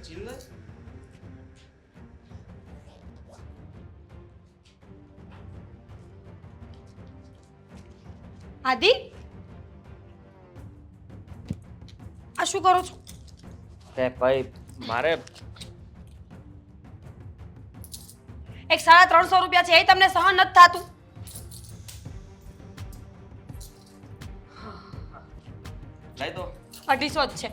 ચિલ્લર આદિ, આ શું કરો છો? તે ભાઈ મારે એક 350 રૂપિયા છે એ તમને સહન નથી થાતું? લાઈ દો 250 જ છે.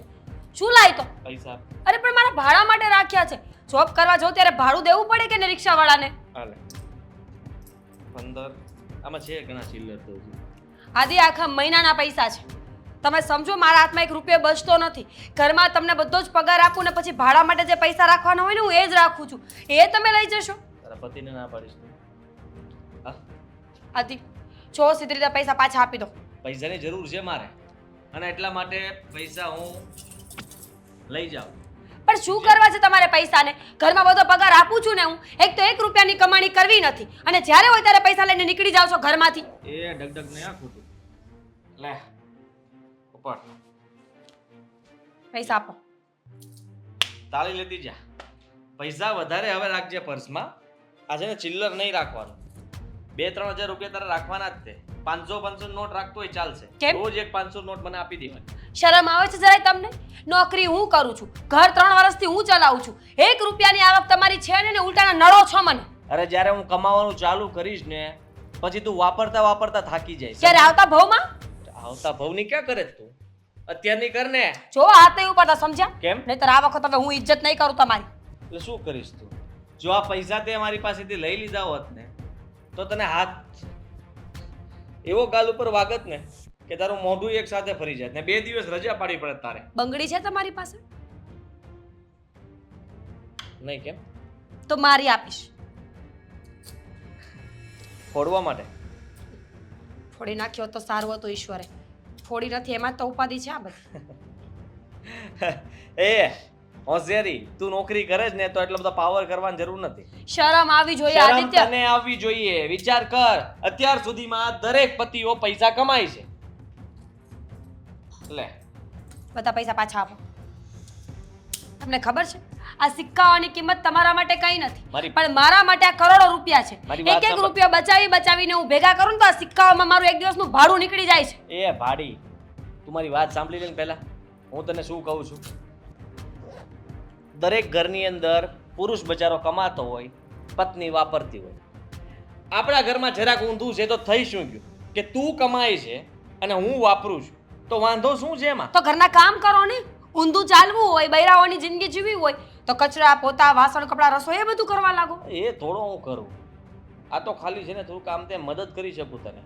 શું લાય તો? પૈસા. અરે પણ મારા ભાડા માટે રાખ્યા છે. જોબ કરવા જાઉં ત્યારે ભાડું દેવું પડે કે ને રિક્ષાવાળાને? હાલે 15 આમાં છે ઘણા ચિલ્લર તો હજી. આદિ, આખા મહિનાના પૈસા છે. તમે સમજો, મારા હાથમાં એક રૂપિયો બચતો નથી. ઘરમાં તમને બધો જ પગાર આપું ને પછી ભાડા માટે જે પૈસા રાખવાના હોય ને હું એ જ રાખું છું. એ તમે લઈ જશો? તારા પતિને ના પાડીશ તું. હા, આદિ, જો સીધી રીતે પૈસા પાછા આપી દો. પૈસાની જરૂર છે મારે અને એટલા માટે પૈસા હું લઈ જાઉં. પણ શું કરવા છે તમારે પૈસાને? ઘરમાં બધો પગાર આપું છું ને હું. એક તો 1 રૂપિયાની કમાણી કરવી નથી અને જ્યારે હોય ત્યારે પૈસા લઈને નીકળી જાવ છો ઘરમાંથી. એ ડગડગ ને આ ખોટું. લે ઉપર પૈસા આપો. તાળી લેતી જા. પૈસા વધારે હવે રાખજે પર્સમાં. આ છે ને ચિલ્લર નહીં રાખવાનું. 2-3 હજાર રૂપિયા તારે રાખવાના જ તે. 500 નોટ રાખતો હોય ચાલશે. કેમ? રોજ એક 500 નોટ મને આપી દેવાની. શરમ આવે છે જરાય તમને? નોકરી હું કરું છું, ઘર 3 વર્ષથી હું ચલાવું છું. 1 રૂપિયાની આવક તમારી છે ને ઉલટાના નળો છો મને. અરે જ્યારે હું કમાવાનું ચાલુ કરીશ ને પછી તું વાપરતા વાપરતા થાકી જઈશ. ક્યારે આવતા ભાવમાં? આવતા ભવની ક્યાં કરે છે તું? અત્યારની કર ને. જો હાથ નહીં ઉપાડતા, સમજ્યા? કેમ? નહીંતર આ વખત હવે હું ઇજ્જત નહીં કરું તમારી. એટલે શું કરીશ તું? જો આ પૈસા તે મારી પાસેથી લઈ લીધા હોત ને તો તને હાથ એવો ગાલ ઉપર વાગત ને કે તારું મોઢું એક સાથે ફરી જાય ને 2 દિવસ રજા પાડી પડે તારે. બંગડી છે તમારી પાસે? નહીં. કેમ? તો મારી આપીશ. ફોડવા માટે? ફોડી નાખ્યો તો સારું હતું ઈશ્વરે. ફોડી નથી એમાં તો ઉપાધિ છે આ બધી. એ હોશિયારી, તું નોકરી કરે જ ને તો એટલો બધો પાવર કરવાની જરૂર નથી. શરમ આવી જોઈએ શરમ આદિત્ય. તને આવવી જોઈએ. વિચાર કર, અત્યાર સુધીમાં દરેક પતિઓ પૈસા કમાય છે. લે બધા પૈસા પાછા આપો. તમને ખબર છે આ સિક્કાઓની કિંમત તમારા માટે કંઈ નથી, પણ મારા માટે આ કરોડો રૂપિયા છે. એક એક રૂપિયો બચાવી બચાવીને હું ભેગા કરું ને તો આ સિક્કાઓમાં મારું એક દિવસનું ભાડું નીકળી જાય છે. એ ભાડી, તું મારી વાત સાંભળી લે ને પહેલા. હું તને શું કહું છું, દરેક ઘરની અંદર પુરુષ બચારો કમાતો હોય, પત્ની વાપરતી હોય. આપણા ઘરમાં જરાક ઊંધું છે તો થઈ શું ગયું કે તું કમાય છે અને હું વાપરું છું, તો વાંધો શું છે એમાં? તો ઘરના કામ કરો ને. ઊંધું ચાલવું હોય, બૈરાઓની જિંદગી જીવવી હોય તો કચરા પોતા વાસણ કપડા રસોઈ એ બધું કરવા લાગો. એ થોડો હું કરું. આ તો ખાલી છે ને થોડું કામ તે મદદ કરી શકું તને.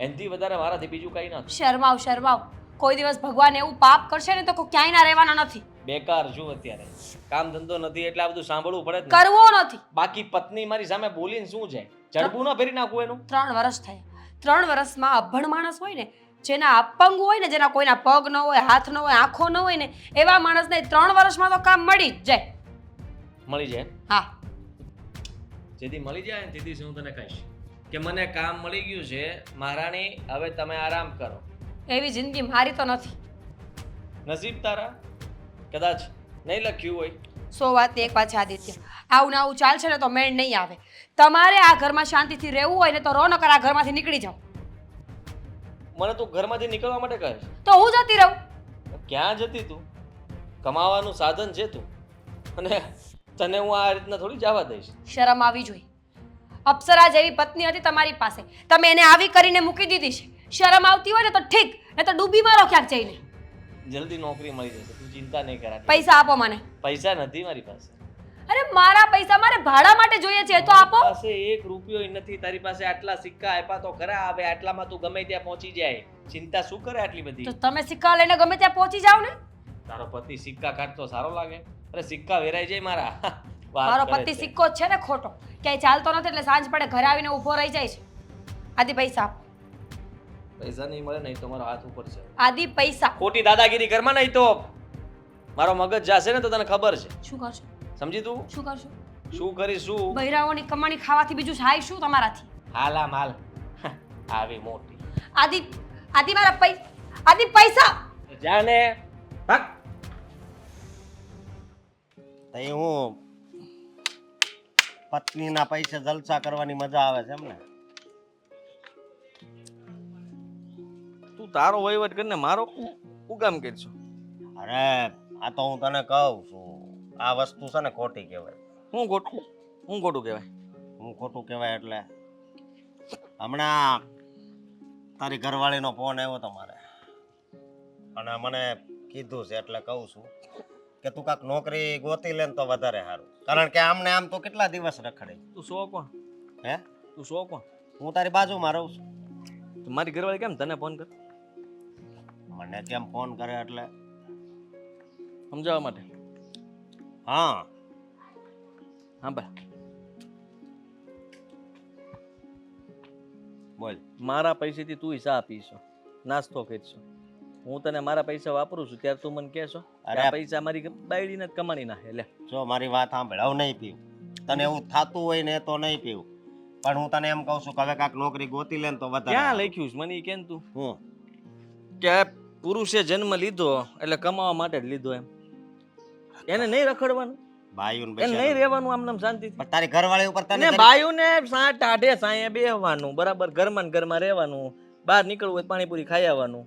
એનાથી વધારે મારાથી બીજું કંઈ નથી. શરમાવ શરમાવ. કોઈ દિવસ ભગવાન એવું પાપ કરશે ને તો ક્યાંય ના રહેવાના નથી. બેકાર છું અત્યારે. કામ ધંધો નથી એટલે આ બધું સાંભળવું પડે જ ને. કરવો નથી. બાકી પત્ની મારી સામે બોલીને શું જાય? જડબું ના ફેરી નાખું એનું. 3 વર્ષ થયા. 3 વર્ષમાં અભણ માણસ હોય ને, જેના અપંગ હોય ને, જેના કોઈના પગ ન હોય, હાથ ન હોય, આંખો ન હોય ને, એવા માણસને 3 વર્ષમાં તો કામ મળી જ જાય. મળી જાય? હા. જેથી મળી જાય ને તેથી હું તને કહીશ કે મને કામ મળી ગયું છે મહારાણી, હવે તમે આરામ કરો. એવી જિંદગી મારી તો નથી. નસીબ તારા, કદાચ નહીં લખ્યું હોય. 100 વાત એક વાત છે આદિત્ય. આવું ને આવું ચાલશે ને તો મેળ નહીં આવે. તમારે આ ઘરમાં શાંતિથી રહેવું હોય ને તો રહો, નકર આ ઘરમાંથી નીકળી જાઓ. મને તું ઘરમાંથી નીકળવા માટે કહે છે? તો હું જતી રહું. ક્યાં જતી તું? કમાવાનું સાધન છે તું, અને તને હું આ રીતના થોડી જવા દઈશ. શરમ આવી જોઈએ. અપ્સરા જેવી પત્ની હતી તમારી પાસે, તમે એને આવી કરીને મૂકી દીધી છે. શરમ આવતી હોય ને તો ઠીક, ને તો ડૂબી મારો ક્યાંક જઈને. જલ્દી નોકરી મળી જશે, તું ચિંતા નહીં કર. પૈસા આપો મને. પૈસા નથી મારી પાસે. અરે મારા પૈસા મારે ભાડા માટે જોઈએ છે, તો આપો. પાસે 1 રૂપિયો નથી. તારી પાસે આટલા સિક્કા આપ્યા તો ખરા. હવે આટલામાં તું ગમે ત્યાં પહોંચી જાય. ચિંતા શું કરે આટલી બધી? તો તમે સિક્કા લઈને ગમે ત્યાં પહોંચી જાવ ને. તારો પતિ સિક્કા કાઢતો સારો લાગે? અરે સિક્કા વેરાઈ જાય મારા. મારો પતિ સિક્કો જ છે ને ખોટો, ક્યાંય ચાલતો નથી એટલે સાંજ પડે ઘરે આવીને ઊભો રહી જાય છે. આદિ પૈસા આપો. પૈસા નહીં મળે નહીં તો મારો હાથ ઉપર છે. આદિ પૈસા. ખોટી દાદાગીરી કરમાં નહીં તો મારો મગજ જાશે ને તો તને ખબર છે. શું કરશો? સમજી તું? શું કરશો? શું કરીશું? બૈરાઓની કમાણી ખાવાથી બીજું થાય શું તમારાથી? હાલા માલ આવી મોટી. આદિ આદિ મારા આદિ પૈસા. જાને ભાગ. તો એ હું પત્નીના પૈસે જલસા કરવાની મજા આવે છે એમ ને? તું તારો વહીવટ કરીને મારો હું કામ કરશું? અરે આ તો હું તને કહું છું, આ વસ્તુ છે ને ખોટી કહેવાય. હું ખોટું કહેવાય? હું ખોટું કહેવાય એટલે હમણાં તારી ઘરવાળીનો ફોન આવ્યો તમારે અને મને કીધું છે એટલે કહું છું કે તું કાંઈક નોકરી ગોતી લે ને તો વધારે સારું. કારણ કે આમને આમ તો કેટલા દિવસ રખડે. તું સો કોણ? હે? તું સો કોણ? હું તારી બાજુમાં રહું છું. તો મારી ઘરવાળી કેમ તને ફોન કર? મને કેમ ફોન કરે એટલે સમજાવવા માટે? હા હા ભાઈ, બોલ. મારા પૈસેથી તું ચા પીશો, નાસ્તો કરશો. હું તને મારા પૈસા વાપરું છું ત્યારે તું મને કહેશો અરે આ પૈસા મારી બાયડીને જ કમાણી નાખે. લે જો મારી વાત સાંભળ, હવે નહીં પીવું. તને એવું થતું હોય ને તો નહીં પીવું, પણ હું તને એમ કહું છું કે હવે કાંઈક નોકરી ગોતી લે ને તો વધારે ક્યાં સારું. લખ્યું છે મને ઈ કેમ તું હું કે પુરુષે જન્મ લીધો એટલે કમાવા માટે જ લીધો એમ? એને નહીં રખડવાનું, બાયુને એને નહીં બેસાડો. રહેવાનું આમ નામ શાંતિથી? પણ તારી ઘરવાળી ઉપર તને ને જરી- બાયુને સાંઠ આઢે સાંયે બેહવાનું, બરાબર ઘરમાં ને ઘરમાં રહેવાનું. બહાર નીકળવું હોય તો પાણીપુરી ખાઈ આવવાનું,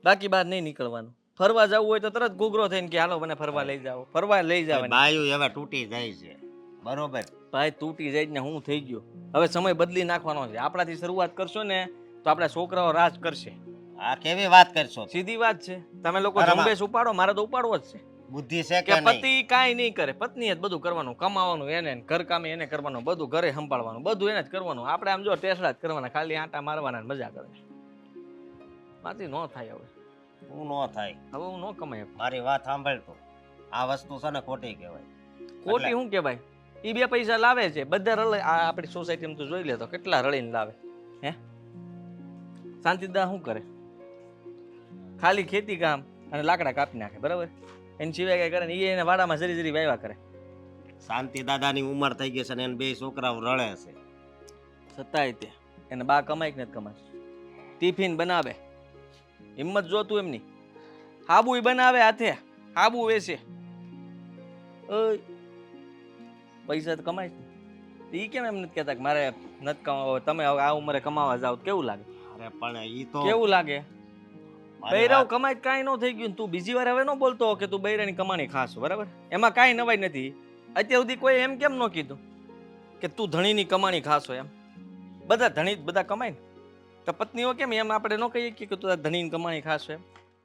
બાકી બહાર નહીં નીકળવાનું. ફરવા જવું હોય તો તરત ગુગરો થઈને કે હાલો મને ફરવા લઈ જાઓ, ફરવા લઈ જવાની. બાયુ હવે તૂટી જાય છે, બરોબર? ભાઈ તૂટી જાય ને હું થઈ ગયો. હવે સમય બદલી નાખવાનો છે. આપણાથી શરૂઆત કરશો ને તો આપણા છોકરાઓ રાજ કરશે. આ કેવી વાત કરશો? સીધી વાત છે. તમે લોકો બરાબર. ઝુંબેશ ઉપાડો, મારે તો ઉપાડવો જ છે. બુદ્ધિ છે કે કે નહીં? પતિ કાંઈ નહીં કરે, પત્નીએ જ બધું કરવાનું, કમાવાનું એને, ઘર કામે એને કરવાનું, બધું ઘરે સંભાળવાનું, બધું એને જ કરવાનું. આપણે આમ જો ટેસડા જ કરવાના, ખાલી આંટા મારવાના, મજા કરે. માથી ન થાય. હવે હું નો થાય. હવે હું ન કમાય શકું. મારી વાત સાંભળ તું, આ વસ્તુ છે ને ખોટી કહેવાય. ખોટી શું કહેવાય? એ બે પૈસા લાવે છે બધા રળે. આ આપણી સોસાયટીમાં તું જોઈ લે તો કેટલા રળીને લાવે. હે, શાંતિદા શું કરે? ખાલી ખેતી કામ અને લાકડા કાપી નાખે, બરાબર? એની સિવાય કઈ કરે ને? એ એને વાડામાં જરી જરી વાવ્યા કરે. શાંતિ દાદાની ઉંમર થઈ ગઈ છે ને એને બે છોકરાઓ રળે છે. છતાંય તે એને બા કમાય કે નથી કમાય? ટિફિન બનાવે, હિંમત જોતું એમની. હાબુ બનાવે હાથે, હાબુ વેચે. ઓય પૈસા તો કમાય છે. એ કેમ એમ નથી કહેતા કે મારે નથી કમાવો, તમે હવે આ ઉંમરે કમાવા જાવ? કેવું લાગે? અરે પણ ઈ તો કેવું લાગે? મારી બૈરાવ વાત- કમાય કાંઈ ન થઈ ગયું. તું બીજી વાર હવે ન બોલતો કે તું બૈરાની કમાણી ખાસ, બરાબર? એમાં કાંઈ નવાઈ નથી. અત્યાર સુધી કોઈ એમ કેમ ન કીધું કે તું ધણીની કમાણી ખાશો? એમ બધા ધણી બધા કમાય ને, તો પત્નીઓ કેમ એમ આપણે ન કહીએ કે તું ધણીની કમાણી ખાશો? એમ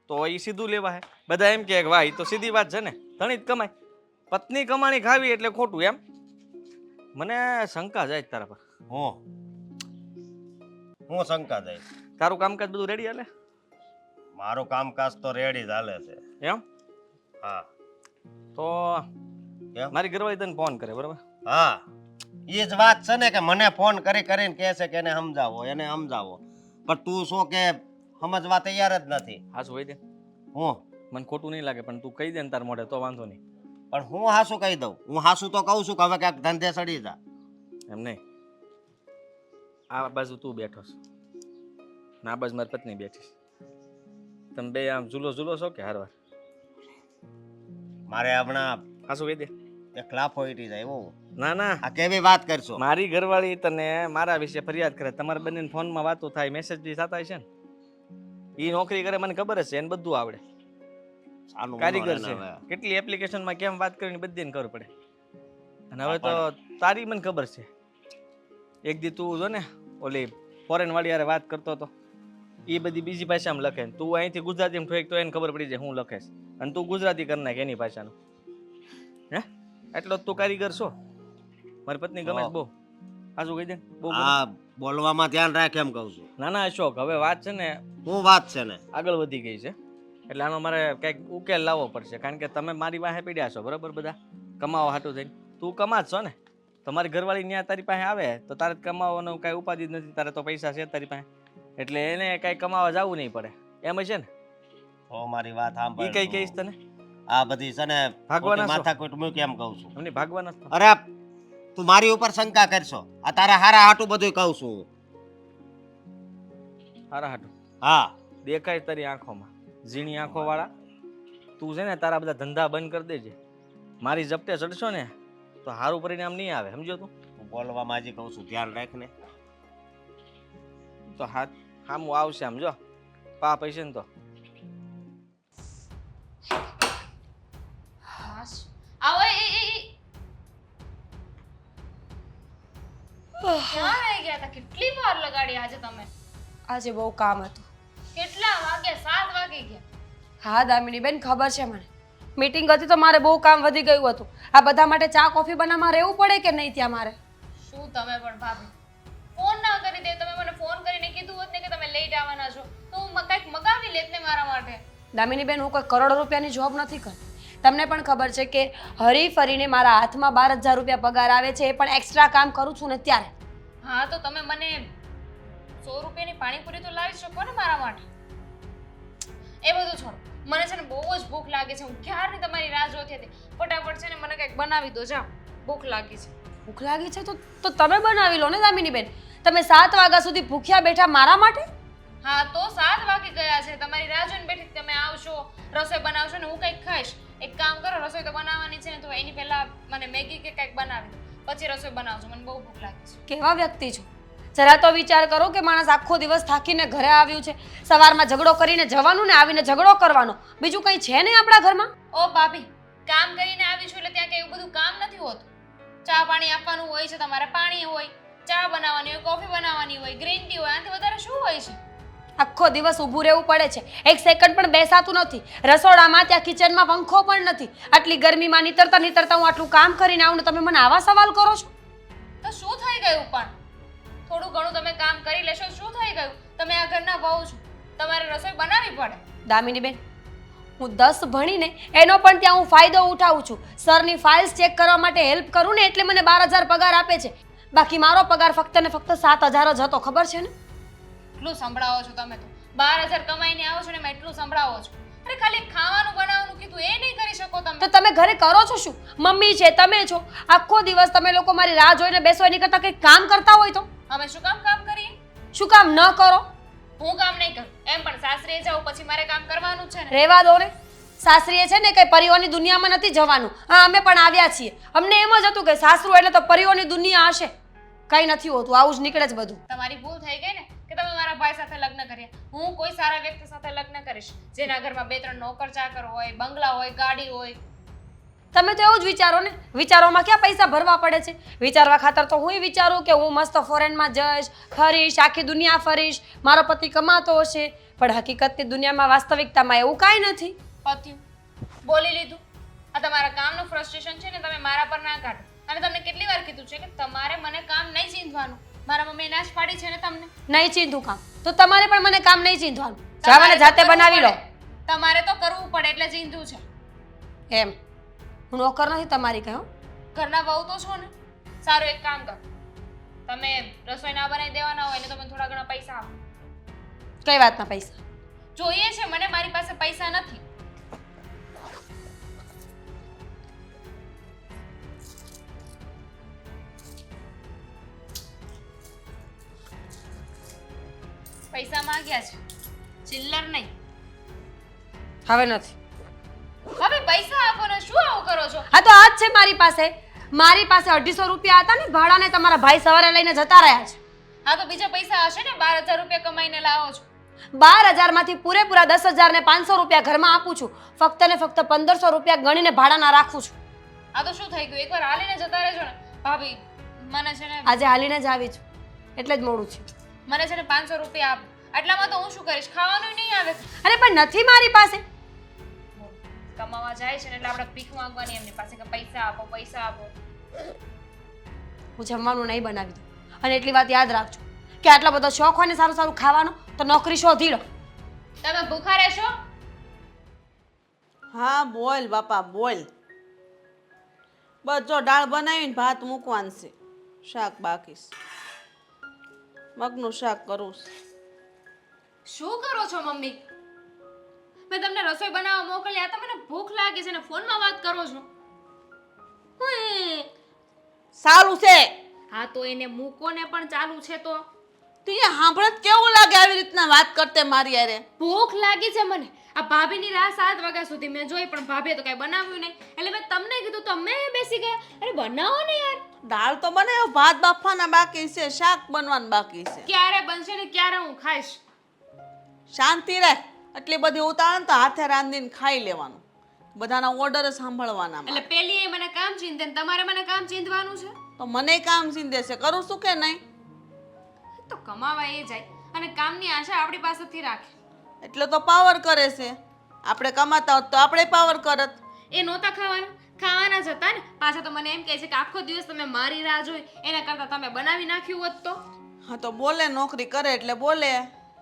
તો એ સીધું લેવા હે. બધા એમ કે વાહ એ તો સીધી વાત છે ને, ધણી જ કમાય. પત્ની કમાણી ખાવી એટલે ખોટું એમ? મને શંકા જાય છે તારા પર. હું શંકા જાય. તારું કામકાજ બધું રેડી હાલે? મારું કામકાજ તો રેડી જ હાલે છે. એમ? હા. તો કેમ? મારી ઘરવાળી તને ફોન કરે, બરાબર? હા, એ જ વાત છે ને કે મને ફોન કરી કરીને કહે છે કે એને સમજાવો, એને સમજાવો. પણ તું શું કે સમજવા તૈયાર જ નથી. હાસુ કહી દે. હું મને ખોટું નહીં લાગે પણ તું કહી દે ને તાર મોઢે તો વાંધો નહીં. પણ હું હાસુ કહી દઉં. હું હાસુ તો કહું છું કે હવે ક્યાંક ધંધે સડી જા. એમ નહીં, આ બાજુ તું બેઠો છો ને આ બાજુ મારી પત્ની બેઠી છે. તમે બે આમ ઝૂલો ઝૂલો છો કે હારવાર? મારે હમણાં હાસુ કહી દે. એક લાફો ઈટી જાય એવું. ના ના, આ કેવી વાત કરશો? મારી ઘરવાળી તને મારા વિશે ફરિયાદ કરે. તમારા બંને ફોનમાં વાતો થાય, મેસેજ બી થતા છે ને. એ નોકરી કરે મને ખબર જ છે, એને બધું આવડે. આનું કારીગર મને છે. હવે. કેટલી એપ્લિકેશનમાં કેમ વાત કરવી બધીને ખબર પડે. અને હવે તો તારી મને ખબર છે. એક દી તું જો ને ઓલી ફોરેન વાળી યારે વાત કરતો હતો, એ બધી બીજી ભાષામાં લખે ને તું અહીંથી ગુજરાતીમાં ઠોક તો એને ખબર પડી જાય હું લખે છે. અને તું ગુજરાતી કરી નાખ એની ભાષાનું. હે, એટલો જ તું કારીગર છો. મારી પત્ની ગમે છે બહુ. આજુ કહી દે બહુ. આ બોલવામાં ધ્યાન રાખ એમ કહું છું. ના ના અશોક, હવે વાત છે ને શું વાત છે ને? આગળ વધી ગઈ છે. એટલે આનો મારે કંઈક ઉકેલ લાવવો પડશે. કારણ કે તમે મારી વાહે પીડ્યા છો, બરાબર? બધા કમાવા હાટું થઈને તું કમા જ છો ને. તમારી ઘરવાળી ત્યાં તારી પાસે આવે તો તારે કમાવાનો કાંઈ ઉપાધિ જ નથી. તારે તો પૈસા છે તારી પાસે, એટલે એને કાંઈ કમાવા જવું નહીં પડે. એમ છે ને? તો મારી વાત એ સાંભળ. કઈ કહીશ તને? આ બધી છે ને ભાગવાના છો? માથાકૂટ મૂકી એમ કહું છું. એમની ભાગવાના જ. અરે તું મારી ઉપર શંકા કરશો? આ તારા હારા હાટું બધું કહું છું હું. હારા હાટું હા, દેખાય તારી આંખોમાં, ઝીણી આંખો વાળા. તું છે ને તારા બધા ધંધા બંધ કરી દેજે. મારી જપટે ચડશો ને તો સારું પરિણામ નહીં આવે, સમજો તું? હું બોલવામાં હજી કહું છું, ધ્યાન રાખ ને. તો હામું આવશે આમ જો પા પૈસે ને તો. આવો ક્યાં રહી ગયા હતા? કેટલી વાર લગાડી આજે તમે? આજે બહુ કામ હતું. કેટલા વાગ્યા? 7 વાગી ગયા. હા દામિની બેન, ખબર છે મને. મીટિંગ હતી તો મારે બહુ કામ વધી ગયું હતું. આ બધા માટે ચા કોફી બનાવવા રહેવું પડે કે નહીં ત્યાં મારે? શું તમે પણ ભાભી ફોન ના કરી દે? તમે મને ફોન કરીને કીધું હોત ને કે તમે લેટ આવવાના છો તો હું કંઈક મગાવી લેત ને મારા માટે. દામિની બેન, હું કોઈ કરોડો રૂપિયાની જોબ નથી કરતી. તમને પણ ખબર છે કે હરી ફરીને મારા હાથમાં 12,000 રૂપિયા પગાર આવે છે, એ પણ એક્સ્ટ્રા કામ કરું છું ને ત્યારે. હા તો તમે મને 100 રૂપિયાની પાણીપુરી તો લાવી શકો ને મારા માટે. એ બધું છોડો, મને છે ને બહુ જ ભૂખ લાગે છે. હું ક્યારની તમારી રાહ જોતી હતી. ફટાફટ છે ને મને કંઈક બનાવી દો, જાઓ. ભૂખ લાગી છે. ભૂખ લાગી છે તો તમે બનાવી લો ને દામિની બેન. તમે 7 વાગ્યા સુધી ભૂખ્યા બેઠા મારા માટે? હા તો 7 વાગી ગયા છે. તમારી રાહ જોઈને બેઠી. તમે આવશો, રસોઈ બનાવશો ને હું કંઈક ખાઈશ. એક કામ કરો, રસોઈ તો બનાવવાની છે ને તો એની પહેલા મને મેગી કે કંઈક બનાવી દો, પછી રસોઈ બનાવજો. મને બહુ ભૂખ લાગી છે. કેવા વ્યક્તિ છો? જરા તો વિચાર કરો કે માણસ આખો દિવસ થાકીને ઘરે આવ્યું છે, સવારમાં ઝઘડો કરીને જવાનું ને આવીને ઝઘડો કરવાનો, બીજું કંઈ છે નહીં આપણા ઘરમાં? ઓ ભાભી, કામ કરીને આવી છું એટલે ત્યાં કઈ એવું બધું કામ નથી હોતું. ચા પાણી આપવાનું હોય છે તમારે, પાણી હોય, ચા બનાવવાની હોય, કોફી બનાવવાની હોય, ગ્રીન ટી હોય, આનાથી વધારે શું હોય છે? આખો દિવસ ઊભું રહેવું પડે છે, એક સેકન્ડ પણ બેસાતું નથી. રસોડામાં ત્યાં કિચનમાં પંખો પણ નથી. આટલી ગરમીમાં નીતરતા હું આટલું કામ કરીને આવું ને તમે મને આવા સવાલ કરો છો? તો શું થઈ ગયું? પણ થોડું ઘણું તમે કામ કરી લેશો, શું થઈ ગયું? તમે આ ઘરના વહુ છો, તમારે રસોઈ બનાવવી પડે. દામિની બેન, હું 10 ભણીને એનો પણ ત્યાં હું ફાયદો ઉઠાવું છું. સરની ફાઇલ્સ ચેક કરવા માટે હેલ્પ કરું ને એટલે મને 12,000 પગાર આપે છે. બાકી મારો પગાર ફક્ત ને ફક્ત 7,000 જ હતો, ખબર છે ને? એટલું સંભળાવો છો તમે તો. 12,000 કમાઈને આવો છો ને એમાં એટલું સંભળાવો છો. અરે ખાલી ખાવાનું બનાવવાનું કીધું એ નહીં કરી શકો તમે? તો તમે ઘરે કરો છો શું? મમ્મી છે, તમે છો, આખો દિવસ તમે લોકો મારી રાહ જોઈને બેસો એની કરતાં કંઈક કામ કરતા હોય તો? અમે શું કામ કરીએ? શું કામ ન કરો? હું કામ નહીં કરું. એમ પણ સાસરીએ જાઉં પછી મારે કામ કરવાનું છે ને. રહેવા દો ને. સાસરીએ છે ને કઈ પરીઓની દુનિયામાં નથી જવાનું. હા, અમે પણ આવ્યા છીએ. અમને એમ જ હતું કે સાસરું એટલે તો પરીઓની દુનિયા હશે. કઈ નથી હોતું, આવું જ નીકળે જ બધું. તમારી ભૂલ થઈ ગઈ ને કે તમે મારા ભાઈ સાથે લગ્ન કર્યા. હું કોઈ સારા વ્યક્તિ સાથે લગ્ન કરીશ જેના ઘરમાં 2-3 નોકર ચાકર હોય, બંગલા હોય, ગાડી હોય. તમે તો એવું જ વિચારો ને. વિચારોમાં ક્યાં પૈસા ભરવા પડે છે? વિચારવા ખાતર તો હું વિચારું કે હું મસ્ત ફોરેનમાં જઈશ, ફરીશ, આખી દુનિયા ફરીશ, મારો પતિ કમાતો હશે. પણ હકીકતની દુનિયામાં, વાસ્તવિકતામાં એવું કાંઈ નથી. પત્યું, બોલી લીધું. આ તમારા કામનું ફ્રસ્ટ્રેશન છે ને તમે મારા પર ના કાઢો. અને તમને કેટલી વાર કીધું છે કે તમારે મને કામ નહીં ચીંધવાનું. મારા મમ્મીએ નાશ પાડી છે ને તમને. નહીં ચીંધું કામ તો તમારે પણ મને કામ નહીં ચીંધવાનું. જાવાને જાતે બનાવી લો. તમારે તો કરવું પડે એટલે ચીંધું છે. એમ હું નોકર નથી તમારી, કહ્યું? ઘરના વહુ તો છો ને. સારું, એક કામ કરો, તમે રસોઈ ના બનાવી દેવાના હોય ને તમે થોડા ઘણા પૈસા આપો. કઈ વાતના પૈસા જોઈએ છે મને? મારી પાસે પૈસા નથી. પૈસા માંગ્યા છે, ચિલ્લર નહીં. હવે નથી. હવે પૈસા આપો ને. શું આવું કરો છો? હા તો આ જ છે મારી પાસે. મારી પાસે 250 રૂપિયા હતા ને ભાડાને, તમારા ભાઈ સવારે લઈને જતા રહ્યા છે. હા તો બીજા પૈસા હશે ને? 12,000 રૂપિયા કમાઈને લાવો છો. 12,000 માંથી પૂરેપૂરા 10,000 ને 500 રૂપિયા ઘરમાં આપું છું. ફક્ત ને ફક્ત 1,500 રૂપિયા ગણીને ભાડાના રાખું છું. આ તો શું થઈ ગયું? એકવાર હાલીને જતા રહેજો ને ભાભી. મને છે ને આજે હાલીને જ આવી છું એટલે જ મોડું છે. મને છે ને 500 રૂપિયા આપો. આટલામાં તો હું શું કરીશ? ખાવાનું નહીં આવે. અરે પણ નથી મારી પાસે. કમાવા જાય છે ને એટલે આપણે ભીખ માંગવાની એમની પાસે કે પૈસા આપો, પૈસા આપો. હું જમવાનું નહીં બનાવી દઉં. અને એટલી વાત યાદ રાખજો કે આટલો બધો શોખ હોય ને સારું સારું ખાવાનો તો નોકરી શોધી લો. તમે ભૂખા રહેશો? હા બોલ બાપા બોલ. બસ જો દાળ બનાવીને ભાત મૂકવાનું છે, શાક બાકી છે, મગનું શાક કરું છું. શું કરો છો મમ્મી? મેં તમને રસોઈ બનાવવા મોકલ્યા તો મને ભૂખ લાગી છે ને ફોનમાં વાત કરો છો. સારું છે. હા તો એને મૂકો ને પણ ચાલુ છે તો તું અહીંયા સાંભળત કેવું લાગે આવી રીતના વાત કરતે મારી યારે? ભૂખ લાગી છે મને. આ ભાભીની રાહ 7 વાગ્યા સુધી મેં જોઈ, પણ ભાભીએ તો કઈ બનાવ્યું નહીં. એટલે મેં તમને કીધું, તમે બેસી ગયા. અરે બનાવો ને યાર. દાળ તો બનાવ્યો, ભાત બાફવાના બાકી છે, શાક બનવાનું બાકી છે. ક્યારે બનશે ને ક્યારે હું ખાઈશ? શાંતિ રાખ. એટલી બધી ઉતાવળ તો હાથે રાંધીને ખાઈ લેવાનું. બધાના ઓર્ડર સાંભળવાના. એટલે પેલી એ મને કામ ચીંધે ને તમારે મને કામ ચીંધવાનું છે? તો મને કામ ચીંધે છે, કરું શું કે નહીં? તો કમાવા એ જાય અને કામની આશા આપણી પાસેથી રાખે. એટલે તો પાવર કરે છે. આપણે કમાતા હોત તો આપણે પાવર કરત. એ નહોતા ખાવાના જ હતા ને. પાછા તો મને એમ કહે છે કે આખો દિવસ તમે મારી રાહ જોઈ, એના કરતાં તમે બનાવી નાખ્યું હોત તો. હા તો બોલે, નોકરી કરે એટલે બોલે.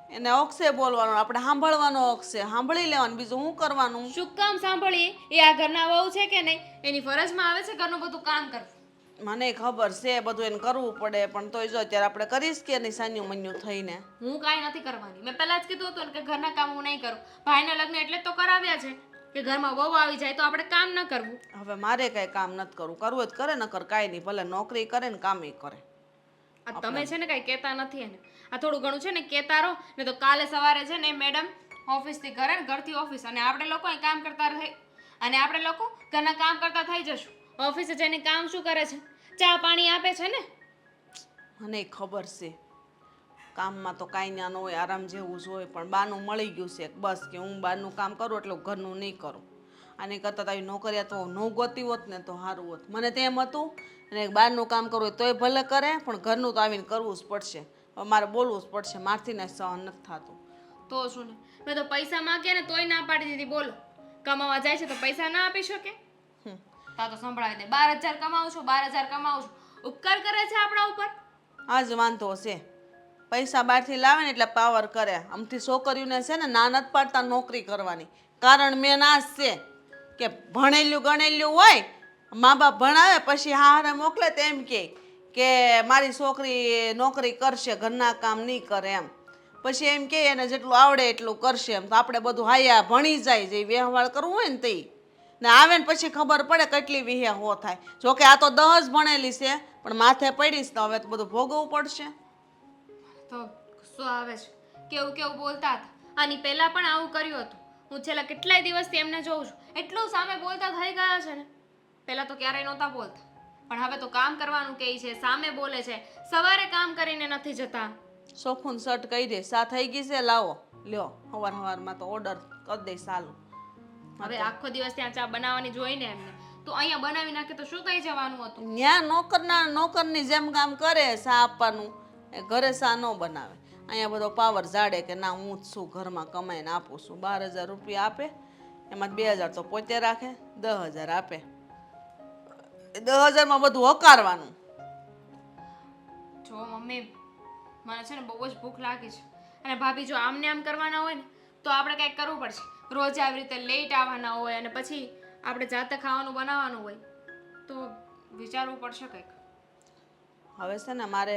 એને ઓક્ષે બોલવાનું, આપણે સાંભળવાનો ઓક્ષે સાંભળી લેવાનું. બીજું શું કરવાનું? શું કામ સાંભળીએ? એ આ ઘરના વહુ છે કે નહીં? એની ફરજમાં આવે છે ઘરનું બધું કામ કરવું. મને ખબર છે બધું એને કરવું પડે, પણ તોય જો ત્યારે આપણે કરીશ કે નહીં સાન્યું મન્યું થઈને? હું કાંઈ નથી કરવાની. મેં પહેલા જ કીધું હતું ને કે ઘરના કામ હું નહીં કરું. ભાઈના લગ્ન એટલે તો કરાવ્યા છે કે ઘરમાં વહુ આવી જાય તો આપણે કામ ન કરવું. હવે મારે કાંઈ કામ નથી કરવું. કરવું હોય તો કરે, નકર કાંઈ નહીં. ભલે નોકરી કરે ને કામે કરે. આ તમે છે ને કાંઈ કહેતા નથી એને. આ થોડું ઘણું છે ને કહેતા રહો ને તો કાલે સવારે છે ને મેડમ ઓફિસથી ઘરે ને ઘરથી ઓફિસ, અને આપણે લોકો અહીં કામ કરતા રહે અને આપણે લોકો ઘરના કામ કરતા થઈ જશું. ઓફિસે જઈને કામ શું કરે છે? ચા પાણી આપે છે ને. મને ખબર છે કામમાં તો કાંઈ ના ન હોય, આરામ જેવું જ હોય. પણ બાનું મળી ગયું છે બસ કે હું બહારનું કામ કરું એટલે ઘરનું નહીં કરું. આની કરતાં આવી નોકરિયા તો ન ગોતી હોત ને તો સારું હોત. મને તો એમ હતું અને બહારનું કામ કરવું હોય તોય ભલે કરે, પણ ઘરનું તો આવીને કરવું જ પડશે. હવે મારે બોલવું જ પડશે. મારથી ને સહન નથી થતું. તો શું ને, મેં તો પૈસા માંગ્યા ને તોય ના પાડી દીધી. બોલો, કમાવા જાય છે તો પૈસા ના આપી શકે? તા તો સંભળાવી દે, 12,000 કમાવું છું, 12,000 કમાવું છું. ઉપકાર કરે છે આપણા ઉપર. આ જ વાંધો છે. પૈસા બહારથી લાવે ને એટલે પાવર કરે. આમથી છોકરીઓને છે ને ના નથી પાડતા નોકરી કરવાની. કારણ મેં ના છે કે ભણેલું ગણેલું હોય, મા બાપ ભણાવે પછી હારે મોકલે તો એમ કે મારી છોકરી નોકરી કરશે, ઘરના કામ નહીં કરે એમ. પછી એમ કે એને જેટલું આવડે એટલું કરશે એમ. તો આપણે બધું હાયા ભણી જાય, જે વ્યવહાર કરવું હોય ને તે ને આવે ને પછી ખબર પડે કેટલી વિહે હો થાય. જોકે આ તો 10 જ ભણેલી છે, પણ માથે પડીશ તો હવે તો બધું ભોગવવું પડશે. તો ગુસ્સો આવે છે. કેવું કેવું બોલતા હતા. આની પહેલા પણ આવું કર્યું હતું. હું છેલ્લા કેટલાય દિવસથી એમને જોઉં છું. એટલું સામે બોલતા થઈ ગયા છે ને. પહેલા તો ક્યારેય નહોતા બોલતા, પણ હવે તો કામ કરવાનું કહે છે, સામે બોલે છે. સવારે કામ કરીને નથી જતા. સોફુન શર્ટ કહી દે સા થઈ ગઈ છે, લાવો લ્યો. સવારમાં તો ઓર્ડર કરી દઈ સાલું. હવે આખો દિવસ ત્યાં ચા બનાવવાની જોઈને એમને તો અહીંયા બનાવી નાખે તો શું થઈ જવાનું હતું? ત્યાં નોકરની જેમ કામ કરે, સા આપવાનું. એ ઘરે સા ન બનાવે. અહીંયા બધો પાવર ઝાડે કે ના હું જ છું ઘરમાં કમાઈને આપું છું. 12,000 રૂપિયા આપે, એમાં 2,000 તો પોતે રાખે, 10,000 આપે. 10,000માં બધું હકારવાનું. જો મમ્મી, મને છે ને બહુ જ ભૂખ લાગી છે. અને ભાભી જો આમને આમ કરવાના હોય ને તો આપણે કંઈક કરવું પડશે. રોજ આવી રીતે લેટ આવવાના હોય અને પછી આપણે જાતે ખાવાનું બનાવવાનું હોય તો વિચારવું પડશે કંઈક. હવે છે ને મારે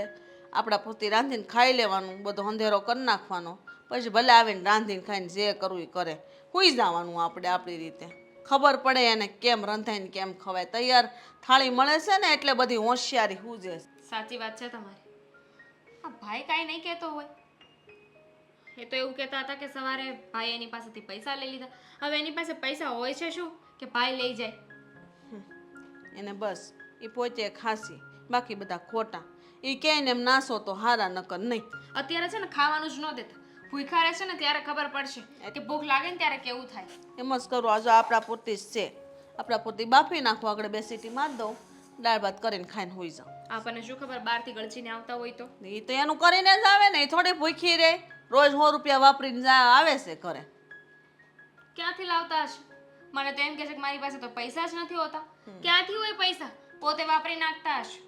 આપણા પૂરતી રાંધીને ખાઈ લેવાનું, બધો અંધેરો કરી નાખવાનો. પછી ભલે આવીને રાંધીને ખાઈને જે કરવું એ કરે. સૂઈ જવાનું આપણે આપણી રીતે. ખબર પડે એને કેમ રંધાઈને કેમ ખવાય. તૈયાર થાળી મળે છે ને એટલે બધી હોશિયારી સૂજે. સાચી વાત છે તમારી. આ ભાઈ કાંઈ નહીં કહેતો હોય. એ તો એવું કહેતા હતા કે સવારે ભાઈ એની પાસેથી પૈસા લઈ લીધા. હવે એની પાસે પૈસા હોય છે શું કે ભાઈ લઈ જાય? એને બસ એ પોતે ખાસી, બાકી બધા ખોટા. એ કહે ને એમ નાસો તો હારા નકર નહીં. અત્યારે છે ને ખાવાનું જ ન દેતા. ભૂખ્યા રહેશે ને ત્યારે ખબર પડશે કે ભૂખ લાગે ને ત્યારે કેવું થાય. એમ જ કરું. આજે આપણા પૂરતી જ છે. આપણા પૂરતી બાફી નાખો, આગળ 2 સીટી મારી દઉં, દાળ ભાત કરીને ખાઈને હોઈ જાઉં. આપણને શું ખબર બહારથી ગળચીને આવતા હોય તો? એ તો એનું કરીને જ આવે ને. એ થોડી ભૂખી રહે. રોજ 100 રૂપિયા વાપરીને આવે છે ઘરે. ક્યાંથી લાવતા હશે? મને તો એમ કહે છે કે મારી પાસે તો પૈસા જ નથી હોતા. ક્યાંથી હોય પૈસા? પોતે વાપરી નાખતા હશે.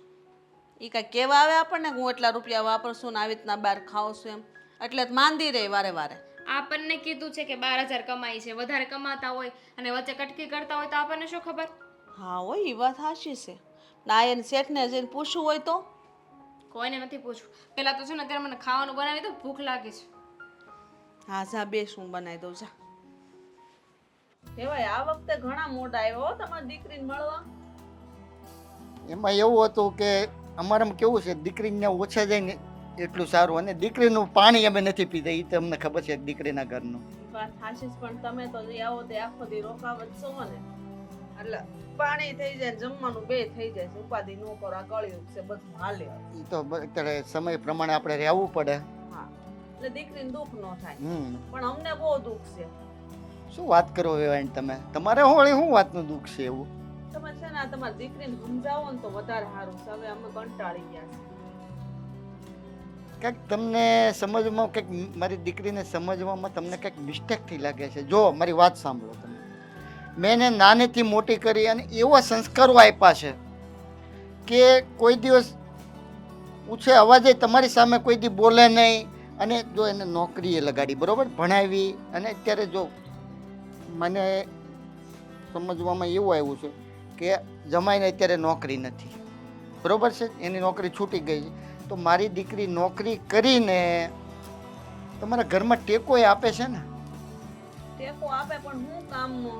એ કાંઈ કહેવા આવે આપણને હું એટલા રૂપિયા વાપરશું ને આવી રીતના બહાર ખાઉં છું એમ? એટલે જ માંદી રહે વારે વારે. આપણને કીધું છે કે 12,000 કમાઈ છે, વધારે કમાતા હોય અને વચ્ચે કટકી કરતા હોય તો આપણને શું ખબર? હા હોય, એ વાત સાચી છે. ના એને શેઠને જઈને પૂછવું હોય તો? કોઈને નથી પૂછવું. પેલા તો છે ને અત્યારે મને ખાવાનું બનાવી દો, ભૂખ લાગે છે. હા જા બે શું બનાવી દઉં જા. કહેવાય આ વખતે ઘણા મોડા આવ્યો તમારી દીકરીને મળવા. એમાં એવું હતું કે અમારામાં કેવું છે, દીકરીને ઓછા જાય ને એટલું સારું. અને દીકરીનું પાણી અમે નથી પીતા, એ તો અમને ખબર છે દીકરીના ઘરનું. વાત થાશીશ પણ તમે તો જે આવો તે આખો દી રોકાવત છો ને એટલે પાણી થઈ જાય ને જમવાનું બે થઈ જાય છે. ઉપાધિ ન કરો, આ કળિયુગ છે, બધું હાલે. એ તો અત્યારે સમય પ્રમાણે આપણે રહેવું પડે. હા એટલે દીકરીને દુઃખ ન થાય પણ અમને બહુ દુઃખ છે. શું વાત કરો વેવાણ તમે? તમારે હોળી શું વાતનું દુઃખ છે એવું? તમે છે ને આ તમારી દીકરીને સમજાવો ને તો વધારે સારું છે. હવે અમે કંટાળી ગયા છે. કંઈક તમને સમજવામાં, કંઈક મારી દીકરીને સમજવામાં તમને કંઈક મિસ્ટેકથી લાગે છે. જો મારી વાત સાંભળો તમે. મેં એને નાનેથી મોટી કરી અને એવા સંસ્કારો આપ્યા છે કે કોઈ દિવસ પૂછે અવાજે તમારી સામે કોઈ દી બોલે નહીં. અને જો એને નોકરીએ લગાડી, બરોબર, ભણાવી. અને અત્યારે જો મને સમજવામાં એવું આવ્યું છે કે જમાઈને અત્યારે નોકરી નથી, બરોબર છે, એની નોકરી છૂટી ગઈ છે. તો મારી દીકરી નોકરી કરીને તમારા ઘરમાં ટેકો એ આપે છે ને? ટેકો આપે પણ હું કામનો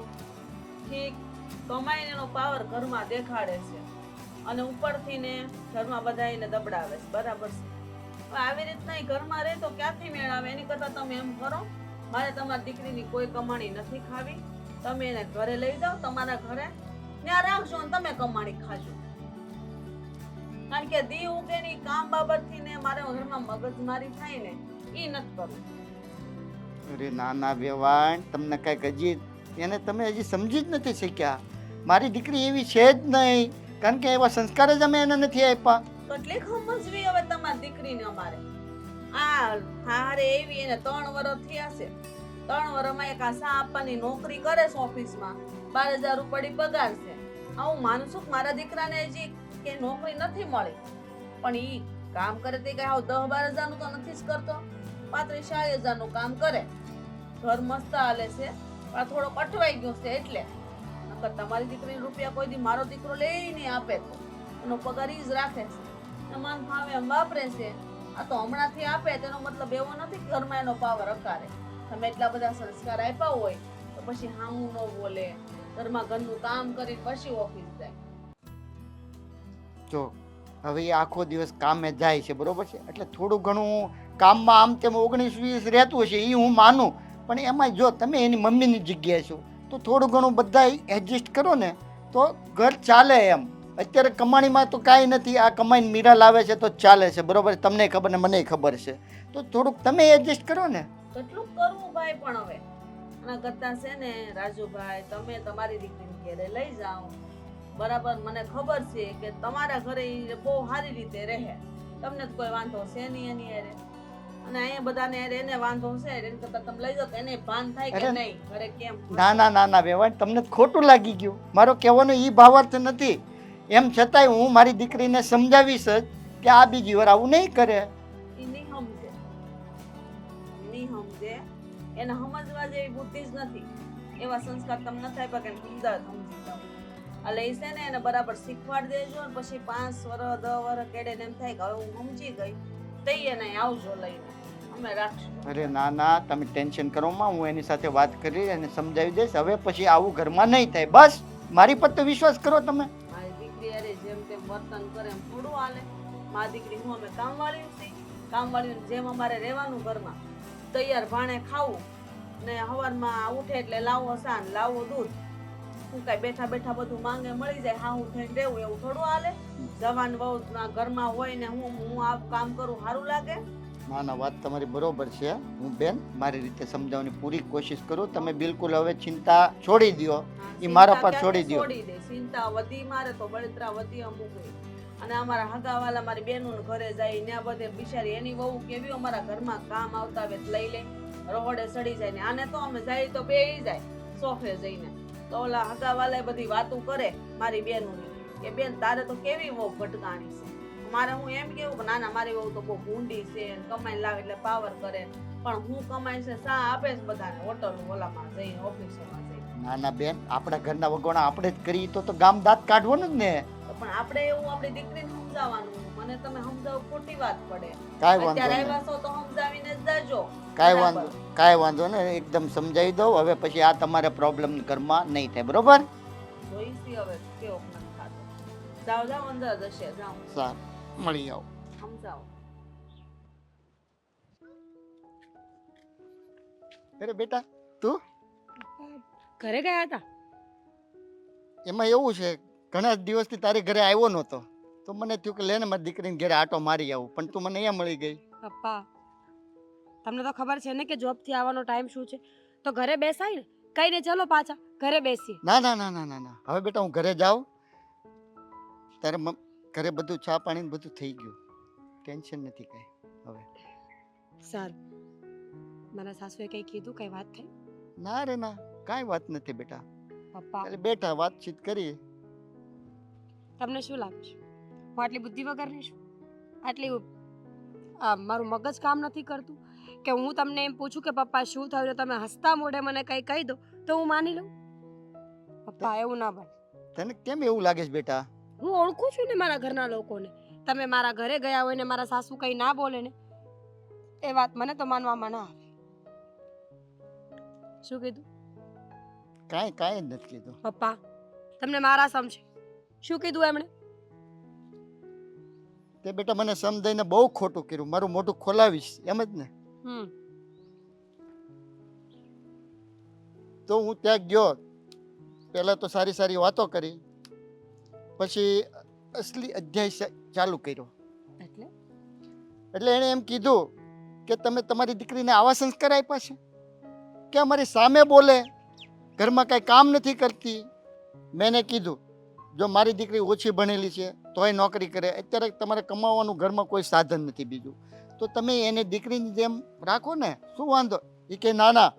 ઠીક કમાઈને એનો પાવર ઘરમાં દેખાડે છે અને ઉપરથી ને ઘરમાં બધાને દબડાવે છે, બરાબર છે. હવે આવી રીતના ઘરમાં રહે તો ક્યાંથી મેળ આવે? એની કરતાં તમે એમ કરો, મારે તમારી દીકરીની કોઈ કમાણી નથી ખાવી, તમે એને ઘરે લઈ જાઓ, તમારા ઘરે ત્યાં રાખજો અને તમે કમાણી ખાજો. કારણ કે દી ઉગે ની કામ બાબતથી ને મારા ઘરમાં મગજમારી થાય ને એ નથી કરવું. અરે નાના વેવાણ, તમને કાંઈક હજી એને તમે હજી સમજી જ નથી શીખ્યા. મારી દીકરી એવી છે જ નહીં, કારણ કે એવા સંસ્કાર જ અમે એને નથી આપ્યા. કેટલીક સમજવી હવે તમારી દીકરીને અમારે. આ હારે એવી એને 3 વર્ષ થયા છે. 3 વર્ષમાં એક આશા આપવાની નોકરી કરે છે ઓફિસમાં, 12,000 રૂપિયા પગાર છે. હું માનું છું કે મારા દીકરાને હજી કે નોકરી નથી મળી પણ ઈ કામ કરે તે કઈ આવ 10-12,000 નું તો નથી જ કરતો, 35-40,000 નું કામ કરે. ઘર મસ્ત હાલે છે પણ થોડો અટવાઈ ગયો છે એટલે. નકર તમારી દીકરીને રૂપિયા કોઈ દી મારો દીકરો લઈ નહીં આપે તો એનો પગાર ઈ જ રાખે છે, મન ફાવે એમ વાપરે છે. આ તો હમણાંથી આપે તેનો મતલબ એવો નથી કે ઘરમાં એનો પાવર અકારે. તમે એટલા બધા સંસ્કાર આપ્યા હોય તો પછી હામું ન બોલે, ઘરમાં ઘરનું કામ કરી પછી ઓફિસ જાય. જો હવે એ આખો દિવસ કામે જાય છે, બરોબર છે, એટલે થોડું ઘણું કામમાં આમ તેમ 19-20 રહેતું હશે, એ હું માનું. પણ એમાં જો તમે એની મમ્મીની જગ્યાએ છો તો થોડું ઘણું બધા એડજસ્ટ કરો ને તો ઘર ચાલે એમ. અત્યારે કમાણીમાં તો કાંઈ નથી, આ કમાઈને મીરા લાવે છે તો ચાલે છે, બરોબર, તમને ખબર ને મને ખબર છે. તો થોડુંક તમે એડજસ્ટ કરો ને. કેટલું કરવું ભાઈ? પણ હવે આના કરતા છે ને રાજુભાઈ, તમે તમારી દીકરીને ઘરે લઈ જાઓ, બરાબર. મને ખબર છે કે તમારા ઘરે ઈ બહુ સારી રીતે રહે, તમને તો કોઈ વાંધો છે નહીં એની હારે. અને અહીંયા બધાને હારે એને વાંધો છે, એને કરતા તમે લઈ જાઓ તો એને ભાન થાય કે નહીં ઘરે કેમ. ના ના ના ના વેવાણ, તમને ખોટું લાગી ગયું. મારો કહેવાનો એ ભાવાર્થ નથી. એમ છતાંય હું મારી દીકરીને સમજાવીશ જ કે આ બીજી વાર આવું નહીં કરે. ઈ નહીં સમજે, નહીં સમજે. એને સમજવા જેવી બુદ્ધિ જ નથી. એવા સંસ્કાર તમને નથી આપ્યા કે સમજાવે સમજી જાઓ. એટલે એ છે ને એને બરાબર શીખવાડી દેજો ને પછી 5 વર્ષ 10 વર્ષ કેડે એમ થાય કે હવે હું સમજી ગઈ તઈ એને આવજો લઈને, અમે રાખશું. અરે ના ના, તમે ટેન્શન કરો માં, હું એની સાથે વાત કરી અને સમજાવી દઈશ. હવે પછી આવું ઘરમાં નહીં થાય, બસ મારી પર તો વિશ્વાસ કરો તમે. મારી દીકરી અરે જેમ તેમ વર્તન કરે એમ થોડું હાલે. મારી દીકરી હું અમે કામવાળી છીએ, કામવાળીને જેમ અમારે રહેવાનું ઘરમાં, તૈયાર ભાણે ખાવું ને સવારમાં ઉઠે એટલે લાવો સાન લાવો દૂધ. હું કાંઈ બેઠા બેઠા બધું માંગે મળી જાય, હા હું થઈને રહેવું એવું થોડું હાલે. જવાન વહુ ઘરમાં હોય ને હું આ કામ કરું સારું લાગે? ના ના, વાત તમારી બરોબર છે. હું બેન મારી રીતે સમજાવવાની પૂરી કોશિશ કરું. તમે બિલકુલ હવે ચિંતા છોડી દો, એ મારા પર છોડી દો. છોડી દે. ચિંતા વધી મારે તો બળતરા વધી અમુક. અને અમારા હગાવાલા મારી બેનોને ઘરે જાય ને બધે બિચારી એની વહુ કેવી અમારા ઘરમાં કામ આવતા આવે લઈ લે, રોડે ચડી જાય ને આને તો અમે જાય તો બેહી જાય સોફે જઈને. તો ઓલા હગાવાલા બધી વાતું કરે મારી બેનોની કે બેન તારે તો કેવી વહુ ભટકાણી છે. મારે હું એમ કેવું કે નાના મારી વહુ તો બહુ ભૂંડી છે, કમાઈ લાવે એટલે પાવર કરે. પણ હું કમાઈ છે સા આપે છે બધાને, હોટલ ઓલામાં જઈને ઓફિસોમાં જઈને. ના ના બેન, આપણા ઘરના વગોણા આપણે જ કરીએ તો ગામ દાંત કાઢવાનું જ ને. પણ આપણે એવું આપણી દીકરીને સમજાવવાનું. મને તમે સમજાવો ખોટી વાત પડે. કાંઈ વાંધો અત્યારે નહીં, આવ્યા છો તો સમજાવીને જ જાજો. કાંઈ વાંધો નહીં, એકદમ સમજાવી દઉં. હવે પછી આ તમારે પ્રોબ્લેમ ઘરમાં નહીં થાય, બરોબર? જોઈશી હવે કેવો નથી ખાતો. જાઓ જાઓ અંદર જશે જાઓ સારું, મળી આવો. સમજાવો. અરે બેટા તું ઘરે ગયા હતા? એમાં એવું છે ઘણા દિવસથી તારી ઘરે આવ્યો નહોતો તો મને થયું કે લેને મારી દીકરીને ઘરે આટો મારી આવું, પણ તું મને અહીંયા મળી ગઈ. પપ્પા, તમને તો ખબર છે ને કે જોબથી આવવાનો ટાઈમ શું છે, તો ઘરે બેસાય ને. કઈ ને ચલો પાછા ઘરે બેસીએ. ના ના ના ના ના ના, હવે બેટા હું ઘરે જાઉં. તારે ઘરે બધું ચા પાણી ને બધું થઈ ગયું, ટેન્શન નથી કઈ હવે. સારું. મારા સાસુએ કઈ કીધું, કઈ વાત થઈ? ના રે ના, કાંઈ વાત નથી બેટા. પપ્પા, એટલે બેટા વાતચીત કરીએ. તમને શું લાગે છે હું આટલી બુદ્ધિ વગરની છું? આટલી મારું મગજ કામ નથી કરતું કે હું તમને એમ પૂછું કે પપ્પા શું થયું ને તમે હસતા મોઢે મને કંઈ કહી દો તો હું માની લઉં? પપ્પા, એવું ના બને. તને કેમ એવું લાગે છે બેટા? હું ઓળખું છું ને મારા ઘરના લોકોને. તમે મારા ઘરે ગયા હોય ને મારા સાસુ કંઈ ના બોલે ને એ વાત મને તો માનવામાં ના આવે. શું કીધું? કાંઈ કાંઈ જ નથી કીધું. પપ્પા, તમને મારા સમજે શું કીધું એમણે? તે બેટા મને સમજાઈને બહુ ખોટું કર્યું, મારું મોઢું ખોલાવીશ એમ જ ને. તો હું ત્યાં ગયો, પહેલા તો સારી સારી વાતો કરી, પછી અસલી અધ્યાય ચાલુ કર્યો. એટલે એણે એમ કીધું કે તમે તમારી દીકરીને આવા સંસ્કાર આપ્યા છે કે અમારી સામે બોલે, ઘરમાં કાંઈ કામ નથી કરતી. મેં એને કીધું જો મારી દીકરી ઓછી ભણેલી છે તોય નોકરી કરે, અત્યારે તમારે કમાવાનું ઘરમાં કોઈ સાધન નથી બીજું, તો તમે એને દીકરીની જેમ રાખો ને, શું વાંધો? એ કે ના ના,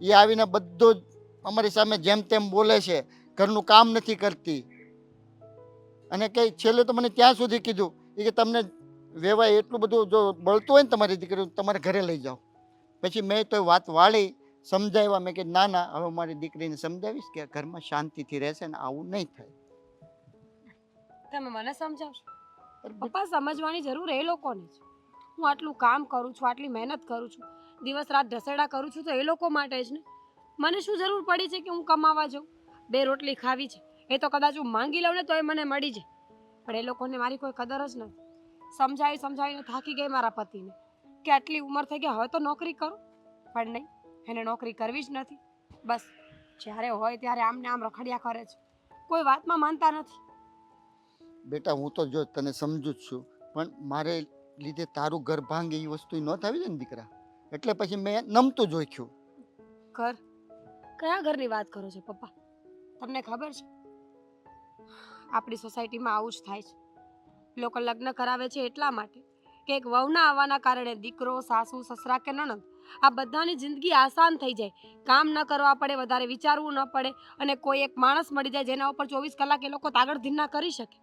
એ આવીને બધું જ અમારી સામે જેમ તેમ બોલે છે, ઘરનું કામ નથી કરતી. અને કંઈ છેલ્લે તો મને ત્યાં સુધી કીધું એ કે તમને વેવાય એટલું બધું જો બળતું હોય ને તમારી દીકરી તમારે ઘરે લઈ જાઓ. પછી મેં તો વાત વાળી, સમજાવ્યા. મેં કીધું ના ના, હવે મારી દીકરીને સમજાવીશ કે ઘરમાં શાંતિથી રહેશે ને આવું નહીં થાય. તમે મને સમજાવશો? પપ્પા, સમજવાની જરૂર એ લોકોની છે. હું આટલું કામ કરું છું, આટલી મહેનત કરું છું, દિવસ રાત ઢસેડા કરું છું તો એ લોકો માટે જ ને. મને શું જરૂર પડી છે કે હું કમાવા જાઉં? 2 રોટલી ખાવી છે એ તો કદાચ હું માંગી લઉં ને તો એ મને મળી જાય, પણ એ લોકોને મારી કોઈ કદર જ નથી. સમજાવીને થાકી ગઈ મારા પતિને કે આટલી ઉંમર થઈ ગઈ હવે તો નોકરી કરો, પણ નહીં, એને નોકરી કરવી જ નથી. બસ જ્યારે હોય ત્યારે આમને આમ રખડ્યા કરે છે, કોઈ વાતમાં માનતા નથી. બેટા હું તો જો તને સમજુ જ છું, પણ મારે લીધે તારું ઘર ભાંગે એ વસ્તુ ન થવી ને દીકરા, એટલે પછી મેં નમતું જોખ્યું. ઘર? કયા ઘરની વાત કરો છો પપ્પા? તમને ખબર છે આપણી સોસાયટીમાં આવું જ થાય છે. લોકો લગ્ન કરાવે છે એટલા માટે કે એક વહુના આવવાના કારણે દીકરો, સાસુ, સસરા કે નણંદ આ બધાની જિંદગી આસાન થઈ જાય, કામ ન કરવા પડે, વધારે વિચારવું ન પડે, અને કોઈ એક માણસ મળી જાય જેના ઉપર 24 કલાક એ લોકો તાગડ ધીન્ના કરી શકે.